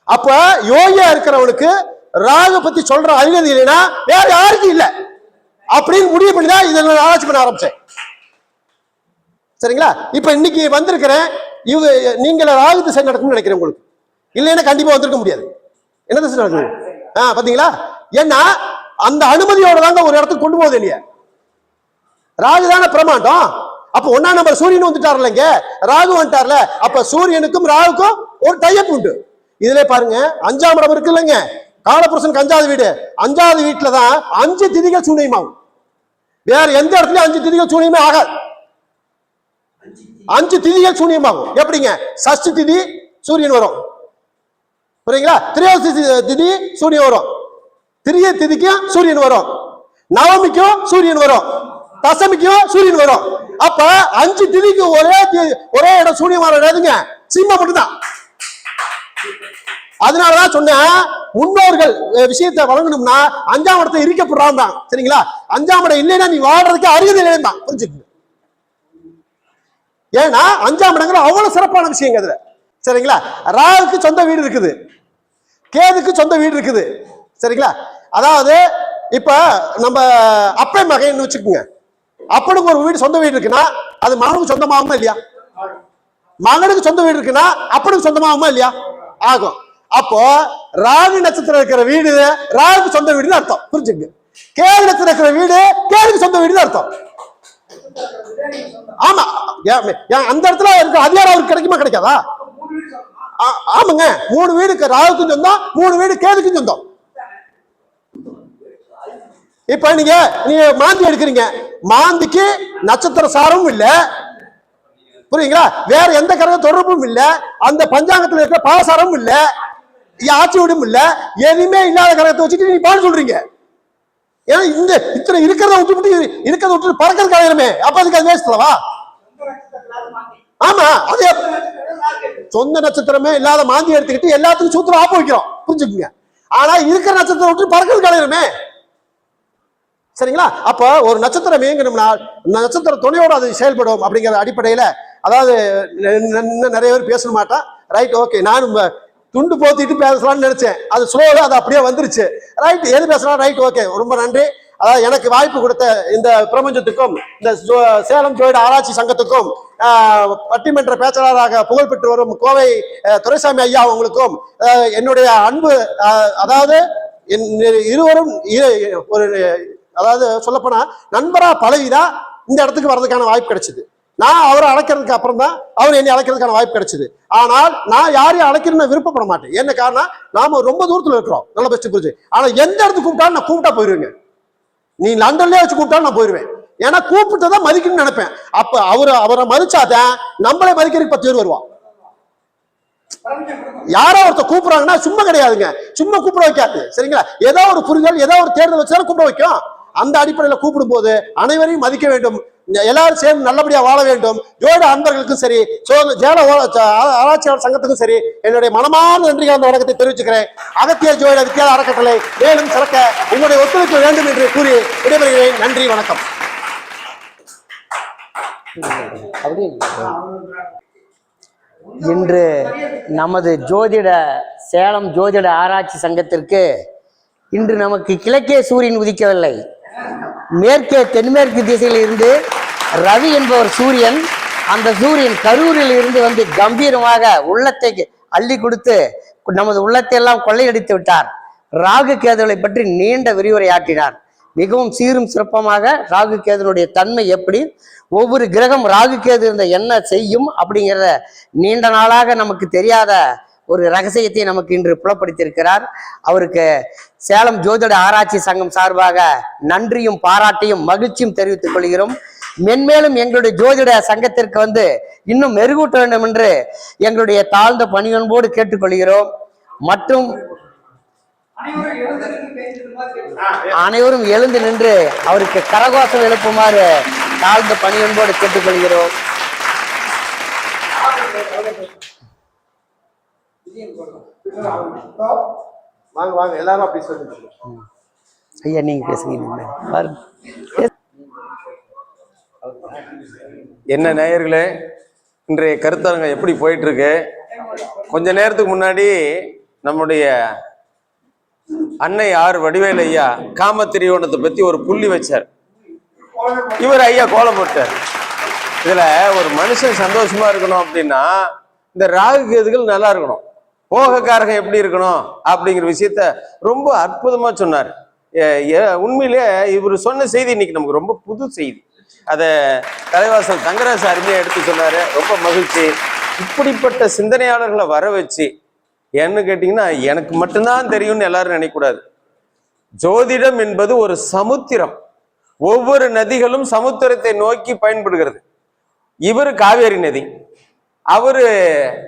[SPEAKER 3] அப்ப யோகியா இருக்கிறவனுக்கு ராகு பத்தி சொல்ற அறிவு இல்லைன்னா வேற யாருக்கும் இல்லை அப்படின்னு முடிவு பண்ணிதான் இதை நான் ஆராய்ச்சி பண்ண ஆரம்பிச்சேன். சரிங்களா? இப்ப இன்னைக்கு வந்திருக்கிறேன், நீங்கள ராகு திசை நடக்கும்னு நினைக்கிறேன். உங்களுக்கு இல்லைன்னா கண்டிப்பா வந்திருக்க முடியாது. என்ன திசை நடக்குது பாத்தீங்களா? ஏன்னா அந்த அனுமதியோட தாங்க ஒரு இடத்துக்கு கொண்டு போகுது இல்லையா, ராகு தானே பிரமாண்டம். அப்ப 1ஆம் நம்பர் சூரியன் வந்துட்டார்ல, இங்க ராகு வந்துட்டார்ல, அப்ப சூரியனுக்கும் ராகுக்கும் ஒரு டைப் உண்டு. இதுல பாருங்க 5ஆம் இடம் இருக்கு இல்லைங்க, காலபுருஷனுக்கு 5வது வீடு, 5வது வீட்டுல தான் 5 திதிகள் சூனியமாகும். வேற எந்த இடத்துலயும் 5 திதிகள் சூனியமே ஆகாது. 5 திதிகள் சூனியமாகும். எப்படிங்க, சஷ்டி திதி சூரியன் வரும், புரியுங்களா? திரையோதசி திதி சூரியன் வரும், திரிய திதிக்கும் சூரியன் வரும், நவமிக்கும் சூரியன் வரும், தசமிக்கும் சூரியன் வரும். அப்ப 5 திதிக்கு ஒரே இடம் சூரியன் வர்றதுங்க சிம்மம் மட்டும்தான். அதனாலதான் சொன்னேன், முன்னோர்கள் விஷயத்தை வழங்கணும்னா 5ஆம் இடத்தை இருக்கப்படுறான் தான். சரிங்களா? 5ஆம் இடம் இல்லைன்னா நீ வாழ்றதுக்கு அருகதை இல்லைன்னு தான், புரிஞ்சுக்கணும். ஏன்னா 5ஆம் இடங்கிற அவ்வளவு சிறப்பான விஷயங்க அதுல. சரிங்களா? ராகுக்கு சொந்த வீடு இருக்குது, கேதுக்கு சொந்த வீடு இருக்குது. சரிங்களா? அதாவது இப்ப நம்ம அப்பை மகன் வச்சுக்கோங்க, அப்பனுக்கு ஒரு வீடு சொந்த வீடு இருக்குன்னா அது மகனுக்கு சொந்தமாகுமா இல்லையா, மகனுக்கு சொந்த வீடு இருக்குன்னா அப்பனுக்கு சொந்தமாகுமா இல்லையா, ஆகும். அப்போ ராகு நட்சத்திரம் இருக்கிற வீடு ராகுக்கு சொந்த வீடுன்னு அர்த்தம், புரிஞ்சுங்க. கேது நட்சத்திரம் இருக்கிற வீடு கேதுக்கு சொந்த வீடுன்னு அர்த்தம். ஆமா, அந்த இடத்துல இருக்க அதிகாரம் அவருக்கு கிடைக்குமா கிடைக்காதா? ஆமாங்க, 3 வீடு ராகுக்கும் சொந்தம், 3 வீடு கேதுக்கும் சொந்தம். இப்ப நீங்க மாந்தி எடுக்கிறீங்க, மாந்திக்கு நட்சத்திர சாரமும் இல்ல, புரியுங்களா? வேற எந்த கிரக தொடர்பும் இல்ல, அந்த பஞ்சாங்கத்துல இருக்கிற பாசாரமும் இல்ல, ஆட்சி விடும் இல்ல, எதுவுமே இல்லாத கிரகத்தை வச்சுட்டு நீங்க பாடு சொல்றீங்க. ஏன்னா இந்த இத்தனை இருக்கிறத விட்டு பறக்கிறது கலையிறமே, அப்ப அதுக்கு அது வேஸ்ட்லவா? ஆமா, அது சொந்த நட்சத்திரமே இல்லாத மாந்தி எடுத்துக்கிட்டு எல்லாத்துக்கும் சூத்திரம் ஆப்ப வைக்கிறோம், புரிஞ்சுக்குங்க. ஆனா இருக்கிற நட்சத்திரம் விட்டு பறக்கிறது கலையிறமே, சரிங்களா? அப்ப ஒரு நட்சத்திரம் இயங்கணும்னா நட்சத்திர துணையோட அது செயல்படும் அப்படிங்கிற அடிப்படையில, அதாவது நிறைய பேர் பேச மாட்டா, ரைட், ஓகே, நானும் துண்டு போத்திட்டு பேசலாம்னு நினைச்சேன், அது ஸ்லோவா அது அப்படியே வந்துருச்சு, ரைட், எது பேசலாம், ரைட், ஓகே, ரொம்ப நன்றி. அதாவது எனக்கு வாய்ப்பு கொடுத்த இந்த பிரபஞ்சத்துக்கும் இந்த சேலம் ஜோதிட ஆராய்ச்சி சங்கத்துக்கும் பட்டிமன்ற பேச்சாளராக புகழ்பெற்று வரும் கோவை துரைசாமி ஐயா அவங்களுக்கும் என்னுடைய அன்பு, அதாவது இருவரும் ஒரு, அதாவது சொல்லப்போனா நண்பரா பழகிதான் இந்த இடத்துக்கு வர்றதுக்கான வாய்ப்பு கிடைச்சது. நான் அவரை அழைக்கிறதுக்கு அப்புறம் தான் அவர் என்னை அழைக்கிறதுக்கான வாய்ப்பு கிடைச்சது. ஆனால் நான் யாரையும் அழைக்கணும்னு விருப்பப்பட மாட்டேன். என்ன காரணம், நாம ரொம்ப தூரத்துல இருக்கிறோம், நல்ல பெஸ்ட் புரிஞ்சு. ஆனா எந்த இடத்துக்கு கூப்பிட்டாலும் நான் கூப்பிட்டா போயிருவேங்க. நீ லண்டன்லயே வச்சு கூப்பிட்டாலும் நான் போயிருவேன். ஏன்னா கூப்பிட்டுதான் மதிக்கணும்னு நினைப்பேன். அப்ப அவரை மதிச்சாதான் நம்மளே மதிக்கிறதுக்கு 10 பேர் வருவான். யாரோ ஒருத்தர் கூப்பிடுறாங்கன்னா சும்மா கிடையாதுங்க, சும்மா கூப்பிட வைக்காது, சரிங்களா? ஏதோ ஒரு புரிதல், ஏதோ ஒரு தேர்தல் வச்சுதான் கூப்பிட வைக்கும். அந்த அடிப்படையில் கூப்பிடும் போது அனைவரையும் மதிக்க வேண்டும், எல்லாரும் சேர்ந்து நல்லபடியா வாழ வேண்டும். ஜோதிட அன்பர்களுக்கும் சரி, ஆராய்ச்சியாளர் சங்கத்துக்கும் சரி என்னுடைய மனமார்ந்த நன்றி கலந்த வணக்கத்தை தெரிவிச்சுக்கிறேன். அகத்திய ஜோதிட வித்தியாத அறக்கட்டளை மேலும் சிறக்க உங்களுடைய ஒத்துழைப்பு வேண்டும் என்று கூறி விடைபெறுகிறேன். நன்றி, வணக்கம்.
[SPEAKER 4] இன்று நமது சேலம் ஜோதிட ஆராய்ச்சி சங்கத்திற்கு இன்று நமக்கு கிழக்கே சூரியன் உதிக்கவில்லை, மேற்கே தென்மேற்கு திசையில் இருந்து ரவி என்பவர் சூரியன், அந்த சூரியன் கரூரில் இருந்து வந்து கம்பீரமாக உள்ளத்தை அள்ளி கொடுத்து நமது உள்ளத்தை எல்லாம் கொள்ளையடித்து விட்டார். ராகு கேதுகளை பற்றி நீண்ட விரிவுரை ஆற்றினார். மிகவும் சீரும் சிறப்பமாக ராகு கேதுனுடைய தன்மை எப்படி, ஒவ்வொரு கிரகம் ராகு கேது இருந்த என்ன செய்யும் அப்படிங்கிறத நீண்ட நாளாக நமக்கு தெரியாத ஒரு ரகசியத்தை நமக்கு இன்று புலப்படுத்தியிருக்கிறார். அவருக்கு சேலம் ஜோதிட ஆராய்ச்சி சங்கம் சார்பாக நன்றியும் பாராட்டியும் மகிழ்ச்சியும் தெரிவித்துக் கொள்கிறோம். மென்மேலும் எங்களுடைய ஜோதிட சங்கத்திற்கு வந்து இன்னும் மெருகூட்ட வேண்டும் என்று எங்களுடைய தாழ்ந்த பணியன்போடு கேட்டுக்கொள்கிறோம். மற்றும் அனைவரும் எழுந்து நின்று அவருக்கு கரகோஷம் எழுப்புமாறு தாழ்ந்த பணியன்போடு கேட்டுக்கொள்கிறோம்.
[SPEAKER 3] வாங்க வாங்க, எல்லாரும் அப்படி சொல்லுங்க.
[SPEAKER 4] ஐயா நீங்க பேசுங்க.
[SPEAKER 2] என்ன நேயர்களே, இன்றைய கருத்தரங்கம் எப்படி போயிட்டு இருக்கு? கொஞ்ச நேரத்துக்கு முன்னாடி நம்முடைய அன்னை ஆர் வடிவேல் ஐயா காமத்திரியோணத்தை பத்தி ஒரு புள்ளி வச்சார். இவர் ஐயா கோலம் போட்டார். இதுல ஒரு மனுஷன் சந்தோஷமா இருக்கணும் அப்படின்னா இந்த ராகு கேதுகள் நல்லா இருக்கணும், போகக்காரகம் எப்படி இருக்கணும் அப்படிங்கிற விஷயத்த ரொம்ப அற்புதமா சொன்னார். உண்மையிலே இவர் சொன்ன செய்தி இன்னைக்கு நமக்கு ரொம்ப புது செய்தி. அதை தலைவாசல் தங்கராசு அருமையா எடுத்து சொன்னாரு, ரொம்ப மகிழ்ச்சி. இப்படிப்பட்ட சிந்தனையாளர்களை வர வச்சு, என்ன கேட்டீங்கன்னா எனக்கு மட்டும்தான் தெரியும்னு எல்லாரும் நினைக்கக்கூடாது. ஜோதிடம் என்பது ஒரு சமுத்திரம், ஒவ்வொரு நதிகளும் சமுத்திரத்தை நோக்கி பயன்படுகிறது. இவரு காவேரி நதி, அவரு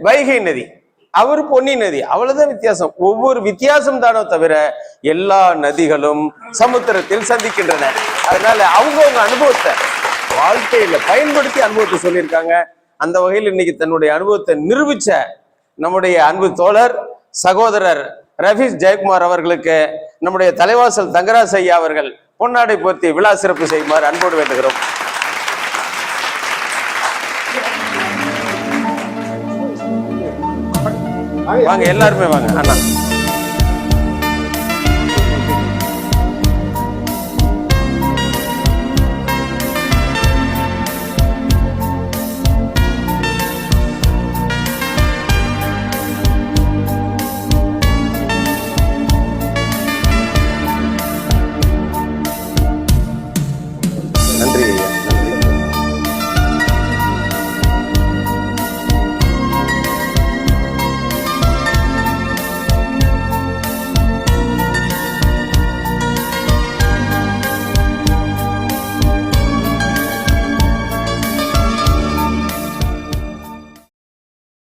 [SPEAKER 2] வைகை நதி, அவரு பொன்னி நதி, அவ்வளவுதான் வித்தியாசம். ஒவ்வொரு வித்தியாசம் தானோ தவிர எல்லா நதிகளும் சமுத்திரத்தில் சந்திக்கின்றன. அதனால அவங்கவுங்க அனுபவத்தை வாழ்க்கையில பயன்படுத்தி அனுபவத்தை சொல்லியிருக்காங்க. அந்த வகையில் இன்னைக்கு தன்னுடைய அனுபவத்தை நிரூபிச்ச நம்முடைய அன்பு தோழர் சகோதரர் ரஃபீஸ் ஜெயக்குமார் அவர்களுக்கு நம்முடைய தலைவாசல் தங்கராசு ஐயா அவர்கள் பொன்னாடை போர்த்தி விழா சிறப்பு செய்யுமாறு அன்போடு வேண்டுகிறோம். வாங்க எல்லாருமே வாங்க அண்ணா.